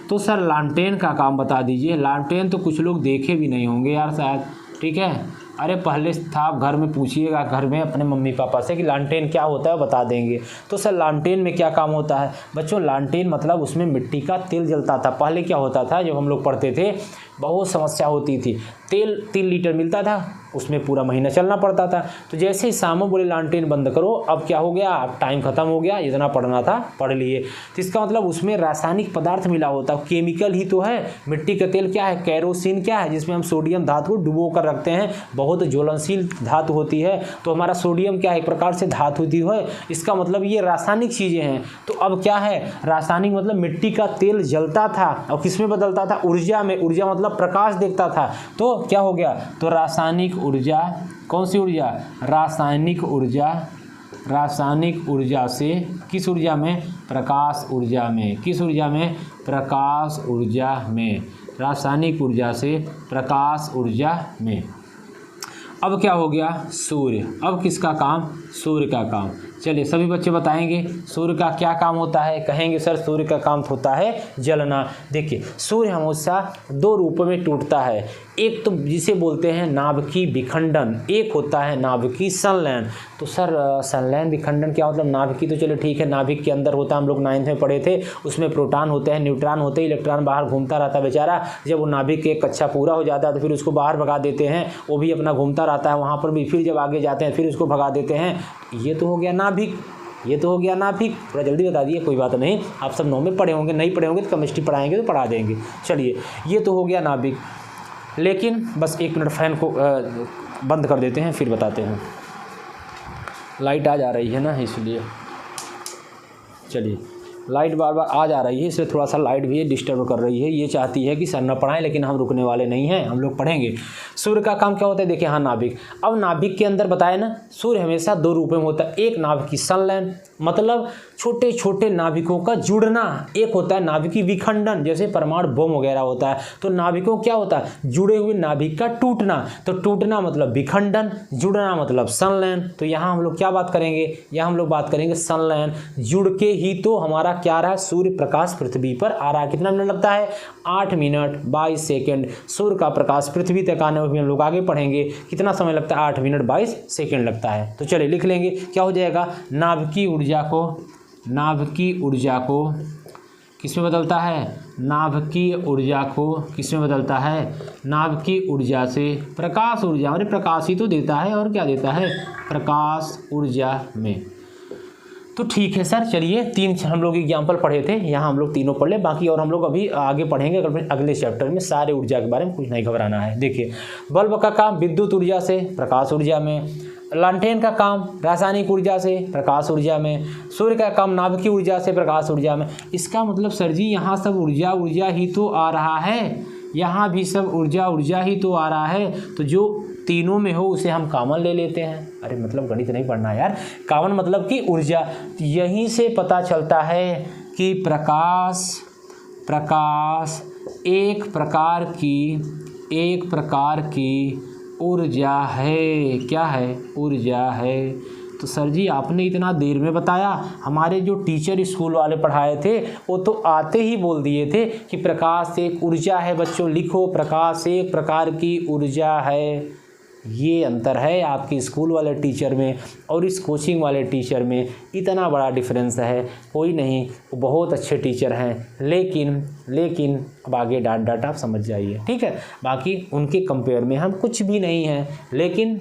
Speaker 1: तो सर लालटेन का काम बता दीजिए। लालटेन तो कुछ लोग देखे भी नहीं होंगे यार शायद, ठीक है। अरे पहले था, आप घर में पूछिएगा घर में अपने मम्मी पापा से कि लालटेन क्या होता है, बता देंगे। तो सर लालटेन में क्या काम होता है बच्चों? लालटेन मतलब उसमें मिट्टी का तेल जलता था। पहले क्या होता था, जब हम लोग पढ़ते थे बहुत समस्या होती थी। तेल 3 लीटर मिलता था, उसमें पूरा महीना चलना पड़ता था। तो जैसे ही शामों बोले लालटेन बंद करो, अब क्या हो गया, अब टाइम खत्म हो गया, इतना पढ़ना था पढ़ लिए। तो इसका मतलब उसमें रासायनिक पदार्थ मिला होता है, केमिकल ही तो है। मिट्टी का तेल क्या है, कैरोसिन क्या है, जिसमें हम सोडियम धातु को डुबो कर रखते हैं, बहुत ज्वलनशील धातु होती है। तो हमारा सोडियम क्या है, एक प्रकार से धातु होती है। इसका मतलब ये रासायनिक चीज़ें हैं। तो अब क्या है, रासायनिक मतलब मिट्टी का तेल जलता था और किस में बदलता था, ऊर्जा में। ऊर्जा मतलब प्रकाश देखता था। तो क्या हो गया, तो रासायनिक ऊर्जा, कौन सी ऊर्जा, रासायनिक ऊर्जा। रासायनिक ऊर्जा से किस ऊर्जा में, प्रकाश ऊर्जा में। किस ऊर्जा में, प्रकाश ऊर्जा में। रासायनिक ऊर्जा से प्रकाश ऊर्जा में। अब क्या हो गया, सूर्य। अब किसका काम, सूर्य का काम। चलिए सभी बच्चे बताएंगे सूर्य का क्या काम होता है। कहेंगे सर सूर्य का काम होता है जलना। देखिए सूर्य हमेशा 2 रूपों में टूटता है। एक तो जिसे बोलते हैं नाभिकीय विखंडन, एक होता है नाभिकीय संलयन। तो सर संलयन विखंडन क्या मतलब, नाभिकीय तो चलो ठीक है, नाभिक के अंदर होता है, हम लोग 9th में पढ़े थे, उसमें प्रोटॉन होते हैं, न्यूट्रॉन होते हैं, इलेक्ट्रॉन बाहर घूमता रहता है बेचारा। जब वो नाभिक के एक कक्षा पूरा हो जाता है तो फिर उसको बाहर भगा देते हैं, वो भी अपना घूमता रहता है वहाँ पर भी, फिर जब आगे जाते हैं फिर उसको भगा देते हैं। ये तो हो गया नाभिक, ये तो हो गया नाभिक। थोड़ा जल्दी बता दिए, कोई बात नहीं, आप सब 9 में पढ़े होंगे, नहीं पढ़े होंगे तो केमिस्ट्री पढ़ाएंगे तो पढ़ा देंगे। चलिए ये तो हो गया नाभिक। लेकिन बस 1 मिनट फैन को बंद कर देते हैं फिर बताते हैं। लाइट आ जा रही है ना इसलिए, चलिए लाइट बार बार आ जा रही है इसलिए थोड़ा सा लाइट भी डिस्टर्ब कर रही है। ये चाहती है कि सर न पढ़ाएं, लेकिन हम रुकने वाले नहीं हैं, हम लोग पढ़ेंगे। सूर्य का काम क्या होता है, देखिए हाँ नाभिक। अब नाभिक के अंदर बताया ना, सूर्य हमेशा 2 रूपों में होता है। एक नाभिकीय संलयन मतलब छोटे छोटे नाभिकों का जुड़ना, एक होता है नाभिकीय विखंडन, जैसे परमाणु बम वगैरह होता है। तो नाभिकों क्या होता है, जुड़े हुए नाभिक का टूटना। तो टूटना मतलब विखंडन, जुड़ना मतलब संलयन। तो यहाँ हम लोग क्या बात करेंगे, यहाँ हम लोग बात करेंगे संलयन। जुड़ के ही तो हमारा क्या आ रहा है, सूर्य प्रकाश पृथ्वी पर आ रहा है। कितना मिनट लगता है, 8 मिनट 22 सेकेंड। सूर्य का प्रकाश पृथ्वी तक आने में हम लोग आगे पढ़ेंगे कितना समय लगता है, 8 मिनट 22 सेकेंड लगता है। तो चलिए लिख लेंगे, क्या हो जाएगा, नाभिकीय ऊर्जा को किस में बदलता है, नाभिकीय ऊर्जा को किस में बदलता है, नाभिकीय ऊर्जा से प्रकाश ऊर्जा, अरे प्रकाश ही तो देता है और क्या देता है, प्रकाश ऊर्जा में। तो ठीक है सर, चलिए 3 हम लोग एग्जाम्पल पढ़े थे, यहाँ हम लोग तीनों पढ़ ले, बाकी और हम लोग अभी आगे पढ़ेंगे अगले चैप्टर में सारे ऊर्जा के बारे में, कुछ नहीं घबराना है। देखिए बल्ब का काम विद्युत ऊर्जा से प्रकाश ऊर्जा में, लालटेन का काम रासायनिक ऊर्जा से प्रकाश ऊर्जा में, सूर्य का काम नाभिकीय ऊर्जा से प्रकाश ऊर्जा में। इसका मतलब सर जी यहाँ सब ऊर्जा ही तो आ रहा है, यहाँ भी सब ऊर्जा ही तो आ रहा है। तो जो तीनों में हो उसे हम कॉमन ले लेते हैं। अरे मतलब गणित नहीं पढ़ना यार, कॉमन मतलब कि ऊर्जा। यहीं से पता चलता है कि प्रकाश एक प्रकार की ऊर्जा है। क्या है, ऊर्जा है। तो सर जी आपने इतना देर में बताया, हमारे जो टीचर स्कूल वाले पढ़ाए थे वो तो आते ही बोल दिए थे कि प्रकाश एक ऊर्जा है। बच्चों लिखो, प्रकाश एक प्रकार की ऊर्जा है। ये अंतर है आपके स्कूल वाले टीचर में और इस कोचिंग वाले टीचर में, इतना बड़ा डिफरेंस है। कोई नहीं, वो बहुत अच्छे टीचर हैं, लेकिन अब आगे डाट आप समझ जाइए, ठीक है। बाकी उनके कंपेयर में हम कुछ भी नहीं हैं, लेकिन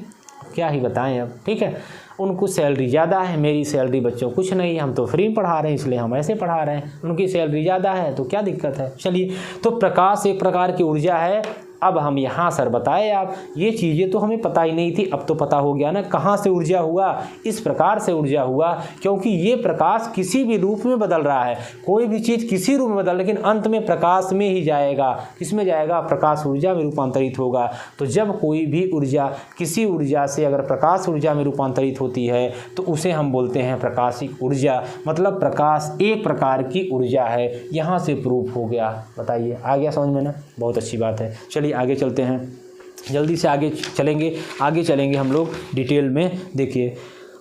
Speaker 1: क्या ही बताएं अब, ठीक है। उनको सैलरी ज़्यादा है, मेरी सैलरी बच्चों कुछ नहीं, हम तो फ्री में पढ़ा रहे हैं इसलिए हम ऐसे पढ़ा रहे हैं। उनकी सैलरी ज़्यादा है तो क्या दिक्कत है। चलिए, तो प्रकाश एक प्रकार की ऊर्जा है। अब हम यहाँ सर बताए आप, ये चीज़ें तो हमें पता ही नहीं थी, अब तो पता हो गया ना कहाँ से ऊर्जा हुआ, इस प्रकार से ऊर्जा हुआ। क्योंकि ये प्रकाश किसी भी रूप में बदल रहा है, कोई भी चीज़ किसी रूप में बदल, लेकिन अंत में प्रकाश में ही जाएगा। किसमें जाएगा, प्रकाश ऊर्जा में रूपांतरित होगा। तो जब कोई भी ऊर्जा किसी ऊर्जा से अगर प्रकाश ऊर्जा में रूपांतरित होती है तो उसे हम बोलते हैं प्रकाशिक ऊर्जा। मतलब प्रकाश एक प्रकार की ऊर्जा है। यहाँ से प्रूफ हो गया। बताइए आ गया समझ में ना, बहुत अच्छी बात है। चलिए आगे चलते हैं, जल्दी से आगे चलेंगे हम लोग डिटेल में। देखिए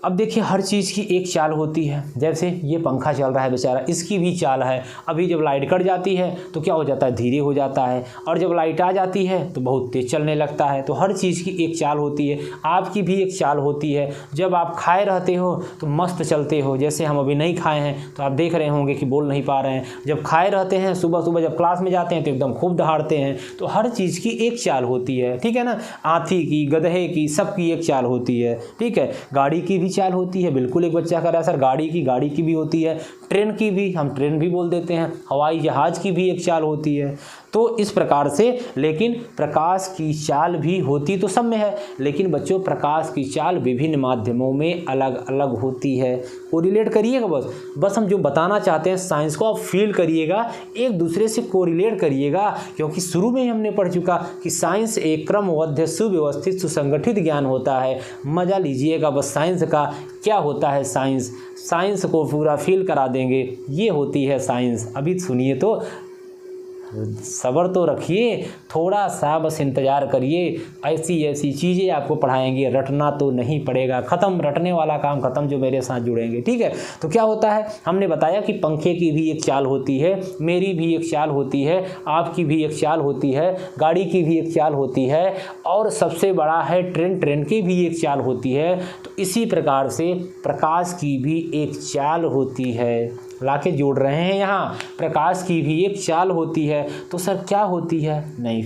Speaker 1: अब देखिए हर चीज़ की एक चाल होती है। जैसे ये पंखा चल रहा है बेचारा, इसकी भी चाल है। अभी जब लाइट कट जाती है तो क्या हो जाता है, धीरे हो जाता है, और जब लाइट आ जाती है तो बहुत तेज़ चलने लगता है। तो हर चीज़ की एक चाल होती है, आपकी भी एक चाल होती है। जब आप खाए रहते हो तो मस्त चलते हो, जैसे हम अभी नहीं खाए हैं तो आप देख रहे होंगे कि बोल नहीं पा रहे हैं। जब खाए रहते हैं सुबह सुबह जब क्लास में जाते हैं तो एकदम खूब दहाड़ते हैं। तो हर चीज़ की एक चाल होती है, ठीक है ना। हाथी की, गधे की, सबकी एक चाल होती है, ठीक है। गाड़ी की भी चाल होती है, बिल्कुल एक बच्चा कह रहा है सर गाड़ी की भी होती है। ट्रेन की भी, हम ट्रेन भी बोल देते हैं। हवाई जहाज़ की भी एक चाल होती है। तो इस प्रकार से, लेकिन प्रकाश की चाल भी होती तो सब में है, लेकिन बच्चों प्रकाश की चाल विभिन्न माध्यमों में अलग अलग होती है। कोरिलेट करिएगा, बस हम जो बताना चाहते हैं साइंस को आप फील करिएगा, एक दूसरे से कोरिलेट करिएगा, क्योंकि शुरू में ही हमने पढ़ चुका कि साइंस एक क्रमबद्ध, सुव्यवस्थित, सुसंगठित ज्ञान होता है। मज़ा लीजिएगा बस साइंस का, क्या होता है साइंस को पूरा फील करा देंगे। ये होती है साइंस। अभी सुनिए तो, सब्र तो रखिए, थोड़ा सा बस इंतज़ार करिए। ऐसी चीज़ें आपको पढ़ाएंगे, रटना तो नहीं पड़ेगा। ख़त्म, रटने वाला काम ख़त्म, जो मेरे साथ जुड़ेंगे, ठीक है। तो क्या होता है, हमने बताया कि पंखे की भी एक चाल होती है, मेरी भी एक चाल होती है, आपकी भी एक चाल होती है, गाड़ी की भी एक चाल होती है, और सबसे बड़ा है ट्रेन की भी एक चाल होती है। तो इसी प्रकार से प्रकाश की भी एक चाल होती है। लाके जोड़ रहे हैं यहाँ, प्रकाश की भी एक चाल होती है। तो सर क्या होती है, नहीं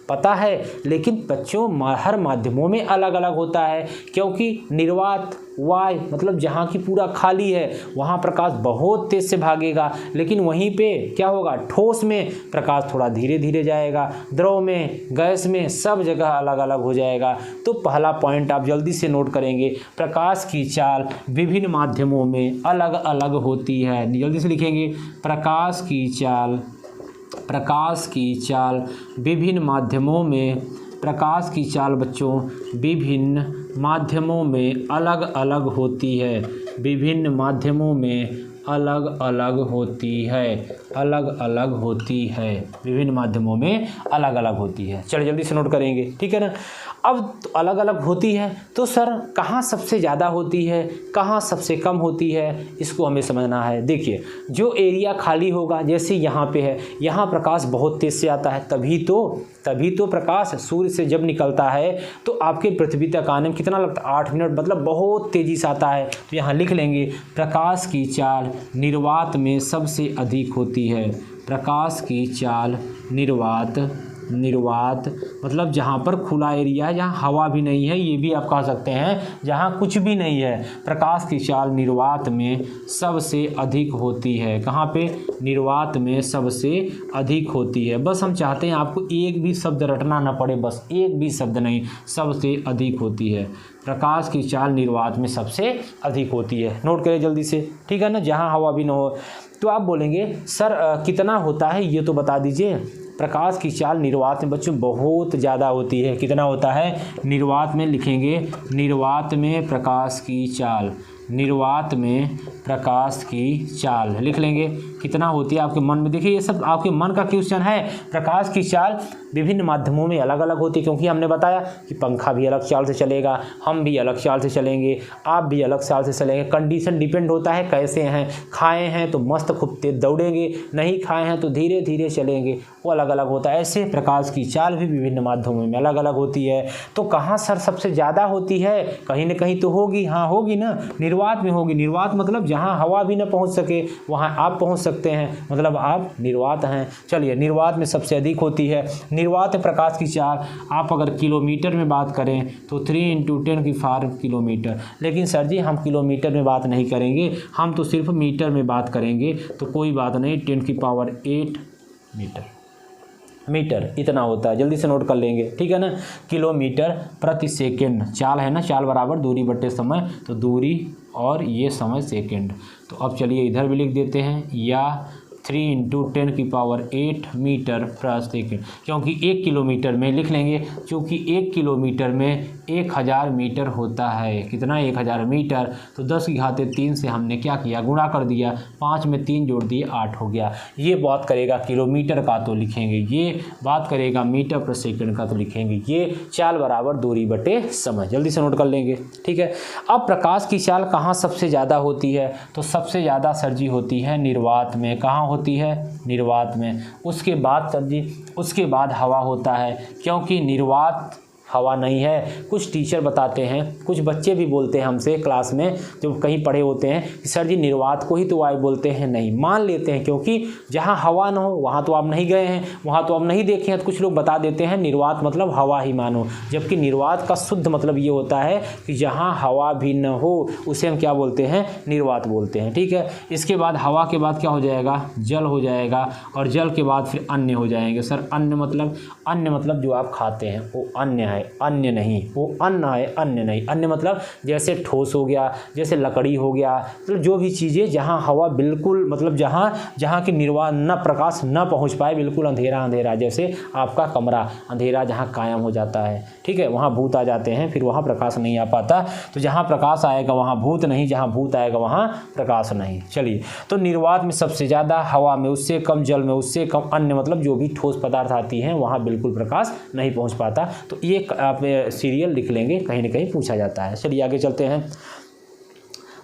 Speaker 1: पता है, लेकिन बच्चों हर माध्यमों में अलग अलग होता है। क्योंकि निर्वात वाय मतलब जहाँ की पूरा खाली है वहाँ प्रकाश बहुत तेज़ से भागेगा, लेकिन वहीं पे क्या होगा, ठोस में प्रकाश थोड़ा धीरे धीरे जाएगा, द्रव में, गैस में, सब जगह अलग अलग हो जाएगा। तो पहला पॉइंट आप जल्दी से नोट करेंगे, प्रकाश की चाल विभिन्न माध्यमों में अलग अलग होती है। जल्दी से लिखेंगे, प्रकाश की चाल विभिन्न माध्यमों में, प्रकाश की चाल बच्चों विभिन्न माध्यमों में अलग अलग होती है, विभिन्न माध्यमों में अलग अलग होती है, विभिन्न माध्यमों में अलग अलग होती है। चलिए जल्दी से नोट करेंगे, ठीक है ना। अब तो अलग अलग होती है, तो सर कहाँ सबसे ज़्यादा होती है, कहाँ सबसे कम होती है, इसको हमें समझना है। देखिए जो एरिया खाली होगा, जैसे यहाँ पे है, यहाँ प्रकाश बहुत तेज़ से आता है, तभी तो प्रकाश सूर्य से जब निकलता है तो आपके पृथ्वी तक आने में कितना लगता है, 8 मिनट, मतलब बहुत तेज़ी से आता है। तो यहाँ लिख लेंगे, प्रकाश की चाल निर्वात में सबसे अधिक होती है। प्रकाश की चाल निर्वात मतलब जहाँ पर खुला एरिया है, जहाँ हवा भी नहीं है, ये भी आप कह सकते हैं, जहाँ कुछ भी नहीं है, प्रकाश की चाल निर्वात में सबसे अधिक होती है। कहाँ पे, निर्वात में सबसे अधिक होती है। बस हम चाहते हैं आपको एक भी शब्द रटना ना पड़े, बस एक भी शब्द नहीं, सबसे अधिक होती है। प्रकाश की चाल निर्वात में सबसे अधिक होती है। नोट करें जल्दी से, ठीक है ना, जहाँ हवा भी ना हो। तो आप बोलेंगे सर कितना होता है, ये तो बता दीजिए। प्रकाश की चाल निर्वात में बच्चों बहुत ज़्यादा होती है। कितना होता है, निर्वात में लिखेंगे, निर्वात में प्रकाश की चाल, निर्वात में प्रकाश की चाल लिख लेंगे। कितना होती है आपके मन में, देखिए ये सब आपके मन का क्वेश्चन है। प्रकाश की चाल विभिन्न माध्यमों में अलग अलग होती है, क्योंकि हमने बताया कि पंखा भी अलग चाल से चलेगा, हम भी अलग चाल से चलेंगे, आप भी अलग चाल से चलेंगे। कंडीशन डिपेंड होता है कैसे हैं, खाए हैं तो मस्त खूब तेज दौड़ेंगे, नहीं खाए हैं तो धीरे धीरे चलेंगे, वो अलग अलग होता है। ऐसे प्रकाश की चाल भी विभिन्न माध्यमों में अलग अलग होती है। तो कहाँ सर सबसे ज़्यादा होती है, कहीं ना कहीं तो होगी, हाँ होगी ना, निर्वात में होगी। निर्वात मतलब जहाँ हवा भी न पहुँच सके वहाँ आप पहुँच सकते हैं, मतलब आप निर्वात हैं। चलिए निर्वात में सबसे अधिक होती है। निर्वात प्रकाश की चाल आप अगर किलोमीटर में बात करें तो 3 × 10⁵ किलोमीटर, लेकिन सर जी हम किलोमीटर में बात नहीं करेंगे, हम तो सिर्फ मीटर में बात करेंगे। तो कोई बात नहीं, 10⁸ मीटर इतना होता है। जल्दी से नोट कर लेंगे, ठीक है ना। किलोमीटर प्रति सेकेंड, चाल है ना, चाल बराबर दूरी बटे समय, तो दूरी और ये समय सेकेंड। तो अब चलिए इधर भी लिख देते हैं, या 3 × 10⁸ मीटर प्रति सेकंड, क्योंकि 1 किलोमीटर में लिख लेंगे, क्योंकि 1 किलोमीटर में 1000 मीटर होता है। कितना? 1000 मीटर। तो 10⁻³ से हमने क्या किया? गुणा कर दिया, 5 में 3 जोड़ दिए, 8 हो गया। ये बात करेगा किलोमीटर का तो लिखेंगे, ये बात करेगा मीटर प्रति सेकंड का तो लिखेंगे। ये चाल बराबर दूरी बटे समय, जल्दी से नोट कर लेंगे, ठीक है। अब प्रकाश की चाल कहाँ सबसे ज़्यादा होती है? तो सबसे ज़्यादा सर जी होती है निर्वात में। कहाँ होती है? निर्वात में। उसके बाद सर जी, उसके बाद हवा होता है, क्योंकि निर्वात हवा नहीं है। कुछ टीचर बताते हैं, कुछ बच्चे भी बोलते हैं हमसे क्लास में, जो कहीं पढ़े होते हैं कि सर जी निर्वात को ही तो वायु बोलते हैं। नहीं, मान लेते हैं, क्योंकि जहाँ हवा ना हो वहाँ तो आप नहीं गए हैं, वहाँ तो आप नहीं देखे हैं, तो कुछ लोग बता देते हैं निर्वात मतलब हवा ही मानो, जबकि निर्वात का शुद्ध मतलब ये होता है कि जहाँ हवा भी न हो उसे हम क्या बोलते हैं? निर्वात बोलते हैं, ठीक है। इसके बाद हवा के बाद क्या हो जाएगा? जल हो जाएगा, और जल के बाद फिर अन्न हो जाएंगे। सर अन्न मतलब जो आप खाते हैं वो अन्न है, अन्य नहीं। वो अन्न है, अन्य नहीं। अन्य मतलब जैसे ठोस हो गया, जैसे लकड़ी हो गया, मतलब जो भी चीज़ें जहाँ हवा बिल्कुल, मतलब जहाँ की निर्वात न प्रकाश न पहुँच पाए, बिल्कुल अंधेरा अंधेरा, जैसे आपका कमरा अंधेरा जहाँ कायम हो जाता है, ठीक है, वहाँ भूत आ जाते हैं, फिर वहाँ प्रकाश नहीं आ पाता। तो जहाँ प्रकाश आएगा वहाँ भूत नहीं, जहाँ भूत आएगा वहाँ प्रकाश नहीं। चलिए, तो निर्वात में सबसे ज़्यादा, हवा में उससे कम, जल में उससे कम, अन्य मतलब जो भी ठोस पदार्थ आती हैं वहाँ बिल्कुल प्रकाश नहीं पहुँच पाता। तो ये आप सीरियल लिख लेंगे, कहीं ना कहीं पूछा जाता है। चलिए आगे चलते हैं।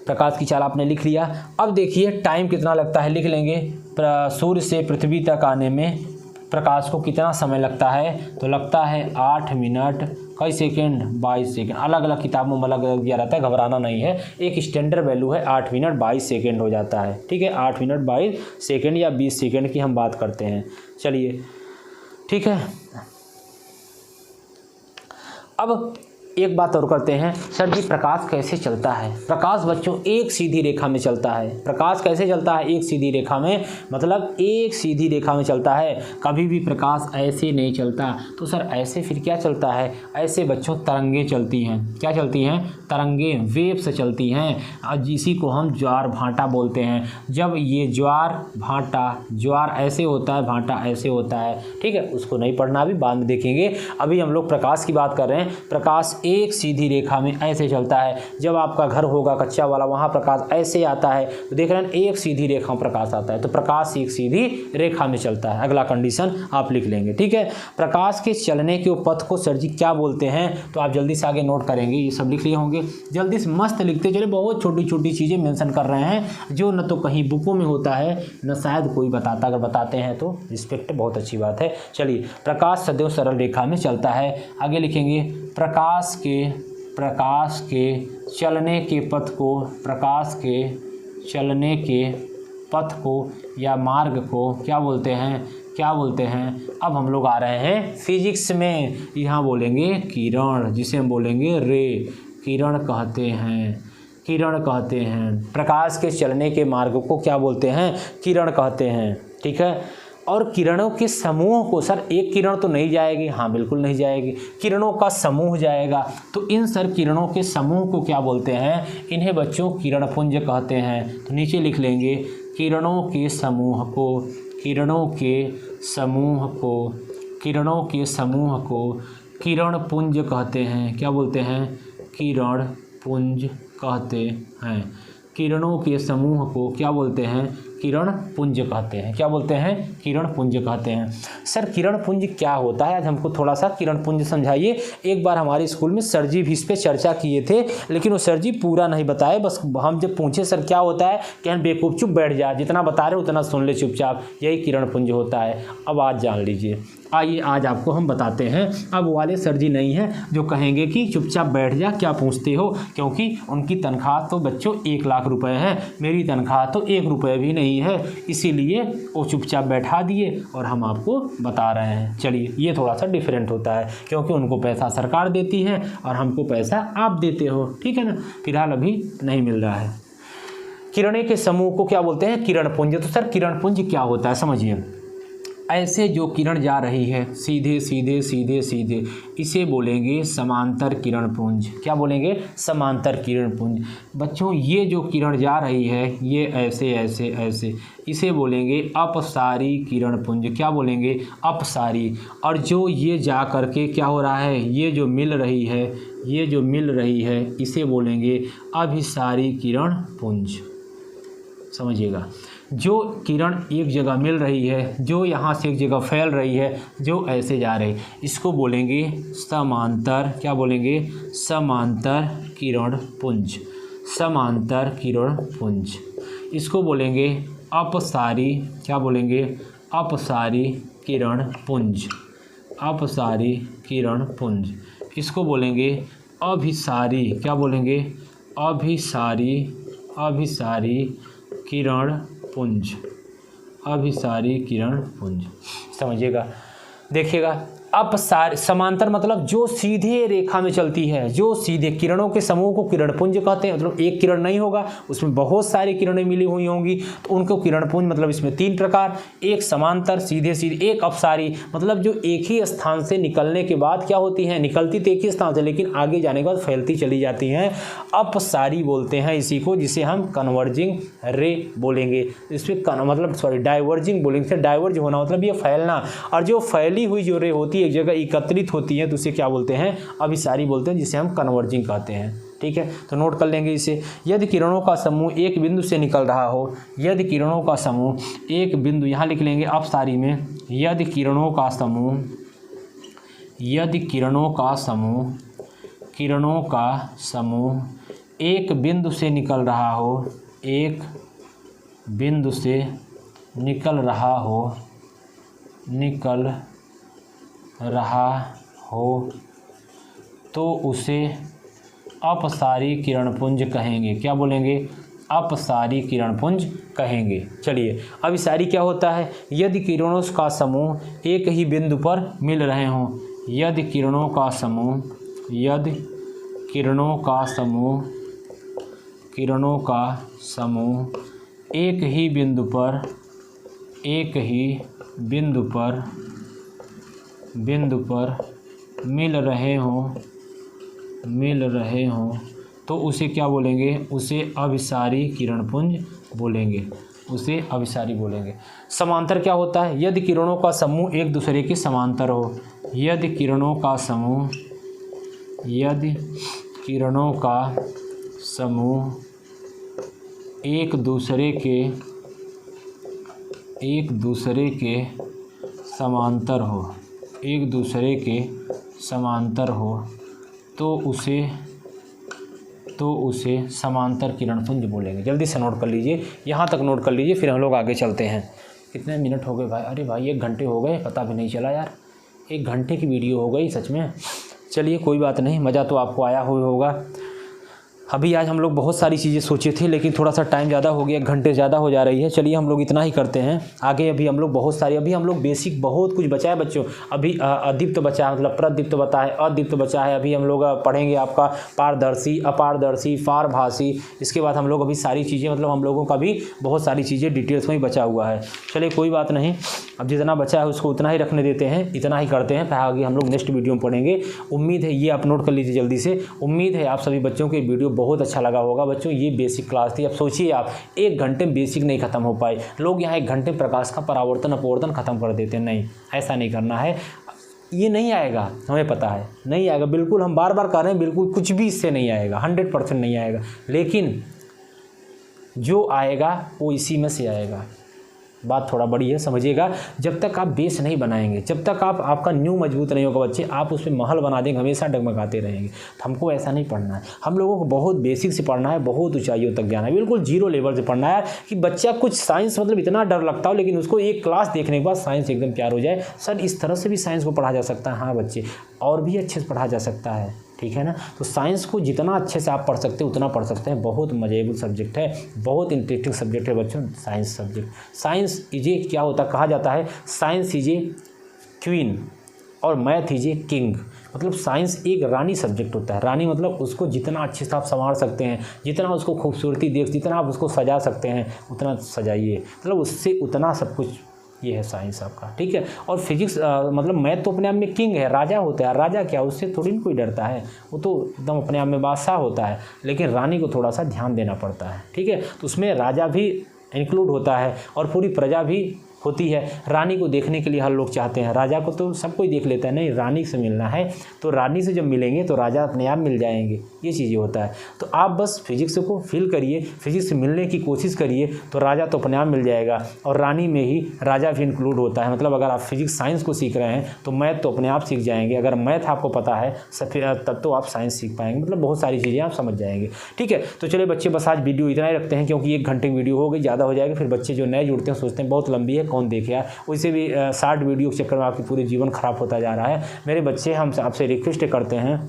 Speaker 1: प्रकाश की चाल आपने लिख लिया। अब देखिए टाइम कितना लगता है, लिख लेंगे। सूर्य से पृथ्वी तक आने में प्रकाश को कितना समय लगता है? तो लगता है 8 मिनट कई सेकेंड? 22 सेकेंड। अलग अलग किताबों में अलग अलग दिया रहता है, घबराना नहीं है। एक स्टैंडर्ड वैल्यू है 8 मिनट 22 सेकेंड हो जाता है, ठीक है। 8 मिनट 22 सेकेंड या 20 सेकेंड की हम बात करते हैं। चलिए, ठीक है। अब एक बात और करते हैं, सर जी प्रकाश कैसे चलता है? प्रकाश बच्चों एक सीधी रेखा में चलता है। प्रकाश कैसे चलता है? एक सीधी रेखा में, मतलब एक सीधी रेखा में चलता है। कभी भी प्रकाश ऐसे नहीं चलता। तो सर ऐसे फिर क्या चलता है? ऐसे बच्चों तरंगे चलती हैं। क्या चलती हैं? तरंगे, वेव्स चलती हैं, और इसी को हम ज्वार भाटा बोलते हैं। जब ये ज्वार भाटा, ज्वार ऐसे होता है, भाटा ऐसे होता है, ठीक है। उसको नहीं पढ़ना, अभी बाद में देखेंगे। अभी हम लोग प्रकाश की बात कर रहे हैं। प्रकाश एक सीधी रेखा में ऐसे चलता है। जब आपका घर होगा कच्चा वाला, वहाँ प्रकाश ऐसे आता है, तो देख रहे हैं एक सीधी रेखा में प्रकाश आता है। तो प्रकाश एक सीधी रेखा में चलता है। अगला कंडीशन आप लिख लेंगे, ठीक है। प्रकाश के चलने के पथ को सर जी क्या बोलते हैं? तो आप जल्दी से आगे नोट करेंगे, ये सब लिख लिए होंगे। जल्दी से मस्त लिखते चले, बहुत छोटी छोटी चीज़ें मेंशन कर रहे हैं जो न तो कहीं बुकों में होता है, न शायद कोई बताता। अगर बताते हैं तो रिस्पेक्ट, बहुत अच्छी बात है। चलिए, प्रकाश सदैव सरल रेखा में चलता है। आगे लिखेंगे प्रकाश के चलने के पथ को, प्रकाश के चलने के पथ को या मार्ग को क्या बोलते हैं? क्या बोलते हैं? अब हम लोग आ रहे हैं फिजिक्स में। यहाँ बोलेंगे किरण, जिसे हम बोलेंगे रे, किरण कहते हैं, किरण कहते हैं। प्रकाश के चलने के मार्ग को क्या बोलते हैं? किरण कहते हैं, ठीक है। और किरणों के समूह को, सर एक किरण तो नहीं जाएगी, हाँ बिल्कुल नहीं जाएगी, किरणों का समूह जाएगा। तो इन सर किरणों के समूह को क्या बोलते हैं? इन्हें बच्चों किरणपुंज कहते हैं। तो नीचे लिख लेंगे किरणों के समूह को, किरणों के समूह को, किरणों के समूह को किरणपुंज कहते हैं। क्या बोलते हैं? किरणपुंज कहते हैं। किरणों के समूह को क्या बोलते हैं? किरण पुंज कहते हैं। क्या बोलते हैं? किरण पुंज कहते हैं। सर किरण पुंज क्या होता है? आज हमको थोड़ा सा किरण पुंज समझाइए। एक बार हमारे स्कूल में सर जी भी इस पर चर्चा किए थे, लेकिन वो सर जी पूरा नहीं बताए। बस हम जब पूछे सर क्या होता है, क्या बेवकूफ़ चुप बैठ जाए, जितना बता रहे उतना सुन ले चुपचाप, यही किरण पुंज होता है। अब आज जान लीजिए। आइए आज आपको हम बताते हैं। अब वाले सर जी नहीं हैं जो कहेंगे कि चुपचाप बैठ जा, क्या पूछते हो, क्योंकि उनकी तनख्वाह तो बच्चों 1 लाख रुपए है, मेरी तनख्वाह तो 1 रुपये भी नहीं है, इसीलिए वो चुपचाप बैठा दिए और हम आपको बता रहे हैं। चलिए, ये थोड़ा सा डिफरेंट होता है, क्योंकि उनको पैसा सरकार देती है और हमको पैसा आप देते हो, ठीक है ना। फिलहाल अभी नहीं मिल रहा है। किरणें के समूह को क्या बोलते हैं? किरणपुंज। तो सर किरणपुंज क्या होता है समझिए। ऐसे जो किरण जा रही है सीधे सीधे सीधे सीधे, इसे बोलेंगे समांतर किरण पुंज। क्या बोलेंगे? समांतर किरण पुंज। बच्चों ये जो किरण जा रही है ये ऐसे ऐसे ऐसे, इसे बोलेंगे अपसारी किरण पुंज। क्या बोलेंगे? अपसारी। और जो ये जा करके क्या हो रहा है, ये जो मिल रही है, ये जो मिल रही है, इसे बोलेंगे अभिसारी किरण पुंज। समझिएगा, जो किरण एक जगह मिल रही है, जो यहाँ से एक जगह फैल रही है, जो ऐसे जा रही, इसको बोलेंगे समांतर। क्या बोलेंगे? समांतर किरण पुंज। समांतर किरण पुंज। इसको बोलेंगे अपसारी। क्या बोलेंगे? अपसारी किरण पुंज। अपसारी किरण पुंज। इसको बोलेंगे अभिसारी। क्या बोलेंगे? अभिसारी। अभिसारी किरण पुंज। अभिसारी किरण पुंज। समझिएगा, देखिएगा, अपसारी समांतर मतलब जो सीधे रेखा में चलती है, जो सीधे किरणों के समूह को किरण पुंज कहते हैं। मतलब एक किरण नहीं होगा, उसमें बहुत सारी किरणें मिली हुई होंगी, तो उनको किरण पुंज। मतलब इसमें 3 प्रकार, एक समांतर सीधे सीधे, एक अपसारी मतलब जो एक ही स्थान से निकलने के बाद क्या होती हैं, निकलती तो एक ही स्थान से लेकिन आगे जाने के बाद फैलती चली जाती हैं, अपसारी बोलते हैं इसी को, जिसे हम कन्वर्जिंग रे बोलेंगे। इसमें मतलब डाइवर्जिंग बोलेंगे। डाइवर्ज होना मतलब ये फैलना, और जो फैली हुई जो रे होती है एक जगह एकत्रित होती है तो उसे क्या बोलते हैं? अभिसारी बोलते हैं, जिसे हम कन्वर्जिंग कहते हैं। ठीक है, तो नोट कर लेंगे इसे। यदि किरणों का समूह एक बिंदु से निकल रहा हो, यदि किरणों का समूह एक बिंदु, यहाँ लिख लेंगे अपसारी में, यदि किरणों का समूह, यदि किरणों का समूह, किरणों का समूह एक बिंदु से निकल रहा हो, एक बिंदु से निकल रहा हो, निकल रहा हो, तो उसे अपसारी किरण पुंज कहेंगे। क्या बोलेंगे? अपसारी किरण पुंज कहेंगे। चलिए, अभिसारी क्या होता है? यदि किरणों का समूह एक ही बिंदु पर मिल रहे हों, यदि किरणों का समूह, यदि किरणों का समूह, किरणों का समूह एक ही बिंदु पर, एक ही बिंदु पर मिल रहे हों, तो उसे क्या बोलेंगे? उसे अभिसारी किरण पुंज बोलेंगे। उसे अभिसारी बोलेंगे। समांतर क्या होता है? यदि किरणों का समूह एक दूसरे के समांतर हो, यदि किरणों का समूह, यदि किरणों का समूह एक दूसरे के समांतर हो, एक दूसरे के समांतर हो, तो उसे समांतर किरण पुंज बोलेंगे। जल्दी से नोट कर लीजिए, यहाँ तक नोट कर लीजिए, फिर हम लोग आगे चलते हैं। कितने मिनट हो गए भाई? अरे भाई 1 घंटे हो गए, पता भी नहीं चला यार। 1 घंटे की वीडियो हो गई सच में। चलिए कोई बात नहीं, मज़ा तो आपको आया होगा। अभी आज हम लोग बहुत सारी चीज़ें सोचे थे, लेकिन थोड़ा सा टाइम ज़्यादा हो गया, 1 घंटे ज़्यादा हो जा रही है। चलिए हम लोग इतना ही करते हैं। आगे अभी हम लोग बहुत सारी, अभी हम लोग बेसिक बहुत कुछ बचा है बच्चों। अभी अदीप्त बचा है, मतलब प्रदीप्त बता है, अदीप्त बचा है। अभी हम लोग पढ़ेंगे आपका पारदर्शी, अपारदर्शी, पारभासी। इसके बाद हम लोग अभी सारी चीज़ें, मतलब हम लोगों का भी बहुत सारी चीज़ें डिटेल्स में ही बचा हुआ है। चलिए कोई बात नहीं, अब जितना बचा है उसको उतना ही रखने देते हैं, इतना ही करते हैं। फिर आगे हम लोग नेक्स्ट वीडियो में पढ़ेंगे। उम्मीद है ये आप नोट कर लीजिए जल्दी से। उम्मीद है आप सभी बच्चों को वीडियो बहुत अच्छा लगा होगा। बच्चों ये बेसिक क्लास थी। अब सोचिए आप 1 घंटे में बेसिक नहीं खत्म हो पाए। लोग यहाँ 1 घंटे प्रकाश का परावर्तन अपवर्तन खत्म कर देते हैं। नहीं, ऐसा नहीं करना है। ये नहीं आएगा, हमें पता है नहीं आएगा, बिल्कुल हम बार बार कर रहे हैं, बिल्कुल कुछ भी इससे नहीं आएगा, 100% नहीं आएगा। लेकिन जो आएगा वो इसी में से आएगा। बात थोड़ा बड़ी है, समझिएगा। जब तक आप बेस नहीं बनाएंगे, जब तक आपका न्यू मजबूत नहीं होगा बच्चे, आप उस पर महल बना देंगे, हमेशा डगमगाते रहेंगे। तो हमको ऐसा नहीं पढ़ना है। हम लोगों को बहुत बेसिक से पढ़ना है, बहुत ऊंचाइयों तक जाना है, बिल्कुल 0 लेवल से पढ़ना है कि बच्चा कुछ साइंस मतलब इतना डर लगता हो, लेकिन उसको एक क्लास देखने के बाद साइंस एकदम प्यार हो जाए। सर इस तरह से भी साइंस को पढ़ा जा सकता है। हाँ बच्चे, और भी अच्छे से पढ़ा जा सकता है, ठीक है ना। तो साइंस को जितना अच्छे से आप पढ़ सकते हैं उतना पढ़ सकते हैं। बहुत मजेबल सब्जेक्ट है, बहुत इंटरेस्टिंग सब्जेक्ट है बच्चों, science subject. Science is a क्या होता कहा जाता है, साइंस इज ए क्वीन और मैथ इज ए किंग। मतलब साइंस एक रानी सब्जेक्ट होता है। रानी मतलब उसको जितना अच्छे से आप संवार सकते हैं, जितना उसको खूबसूरती जितना आप उसको सजा सकते हैं उतना सजाइए, मतलब उससे उतना सब कुछ ये है साइंस आपका, ठीक है। और फिजिक्स मतलब मैथ तो अपने आप में किंग है, राजा होता है। राजा क्या, उससे थोड़ी ना कोई डरता है, वो तो एकदम अपने आप में बादशाह होता है, लेकिन रानी को थोड़ा सा ध्यान देना पड़ता है, ठीक है। तो उसमें राजा भी इंक्लूड होता है और पूरी प्रजा भी होती है। रानी को देखने के लिए हर लोग चाहते हैं, राजा को तो सब कोई देख लेता है, नहीं रानी से मिलना है, तो रानी से जब मिलेंगे तो राजा अपने आप मिल जाएंगे, ये चीज़ें होता है। तो आप बस फिजिक्स को फील करिए, फिजिक्स से मिलने की कोशिश करिए, तो राजा तो अपने आप मिल जाएगा। और रानी में ही राजा भी इंक्लूड होता है, मतलब अगर आप फिजिक्स साइंस को सीख रहे हैं तो मैथ तो अपने आप सीख जाएंगे। अगर मैथ आपको पता है तब तो आप साइंस सीख पाएंगे, मतलब बहुत सारी चीज़ें आप समझ जाएंगे, ठीक है। तो चलिए बच्चे, बस आज वीडियो इतना ही रखते हैं, क्योंकि 1 घंटे वीडियो हो गई, ज़्यादा हो जाएगी, फिर बच्चे जो नए जुड़ते हैं सोचते हैं बहुत लंबी है, कौन देखे यार, वैसे भी शॉर्ट वीडियो के चक्कर में आपकी पूरी जीवन खराब होता जा रहा है। मेरे बच्चे, हम आपसे रिक्वेस्ट करते हैं,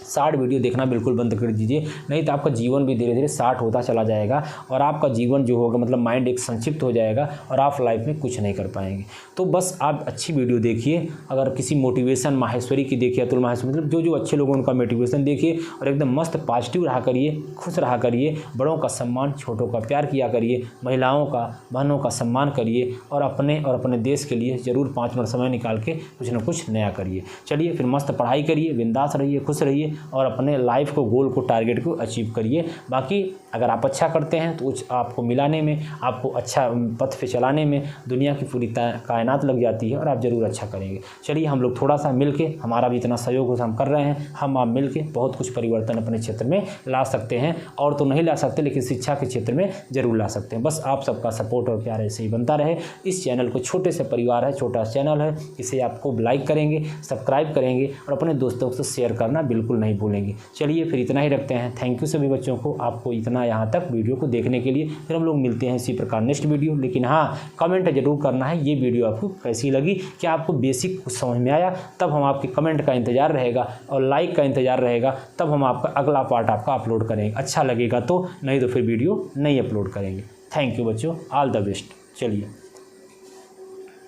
Speaker 1: शॉर्ट वीडियो देखना बिल्कुल बंद कर दीजिए, नहीं तो आपका जीवन भी धीरे धीरे शॉर्ट होता चला जाएगा और आपका जीवन जो होगा, मतलब माइंड एक संक्षिप्त हो जाएगा और आप लाइफ में कुछ नहीं कर पाएंगे। तो बस आप अच्छी वीडियो देखिए, अगर किसी मोटिवेशन माहेश्वरी की देखिए, अतुल माहेश्वरी, मतलब जो अच्छे लोगों उनका मोटिवेशन देखिए और एकदम मस्त पॉजिटिव रहा करिए, खुश रहा करिए, बड़ों का सम्मान, छोटों का प्यार किया करिए, महिलाओं का, बहनों का सम्मान करिए और अपने देश के लिए ज़रूर 5 मिनट समय निकाल के कुछ ना कुछ नया करिए। चलिए फिर मस्त पढ़ाई करिए, बिंदास रहिए, खुश रहिए और अपने लाइफ को, गोल को, टारगेट को अचीव करिए। बाकी अगर आप अच्छा करते हैं तो आपको मिलाने में, आपको अच्छा पथ पे चलाने में दुनिया की पूरी कायनात लग जाती है और आप ज़रूर अच्छा करेंगे। चलिए हम लोग थोड़ा सा मिल के, हमारा भी इतना सहयोग हो, हम कर रहे हैं, हम आप मिल के बहुत कुछ परिवर्तन अपने क्षेत्र में ला सकते हैं। और तो नहीं ला सकते, लेकिन शिक्षा के क्षेत्र में ज़रूर ला सकते हैं। बस आप सबका सपोर्ट और प्यार ऐसे ही बनता रहे। इस चैनल को, छोटे से परिवार है, छोटा चैनल है, इसे आपको लाइक करेंगे, सब्सक्राइब करेंगे और अपने दोस्तों से शेयर करना बिल्कुल नहीं भूलेंगे। चलिए फिर इतना ही रखते हैं। थैंक यू सभी बच्चों को, आपको इतना यहाँ तक वीडियो को देखने के लिए। फिर हम लोग मिलते हैं इसी प्रकार नेक्स्ट वीडियो। लेकिन हाँ, कमेंट जरूर करना है ये वीडियो आपको कैसी लगी, क्या आपको बेसिक कुछ समझ में आया, तब हम आपके कमेंट का इंतज़ार रहेगा और लाइक का इंतज़ार रहेगा, तब हम आपका अगला पार्ट आपका अपलोड करेंगे। अच्छा लगेगा तो, नहीं तो फिर वीडियो नहीं अपलोड करेंगे। थैंक यू बच्चों, ऑल द बेस्ट। चलिए।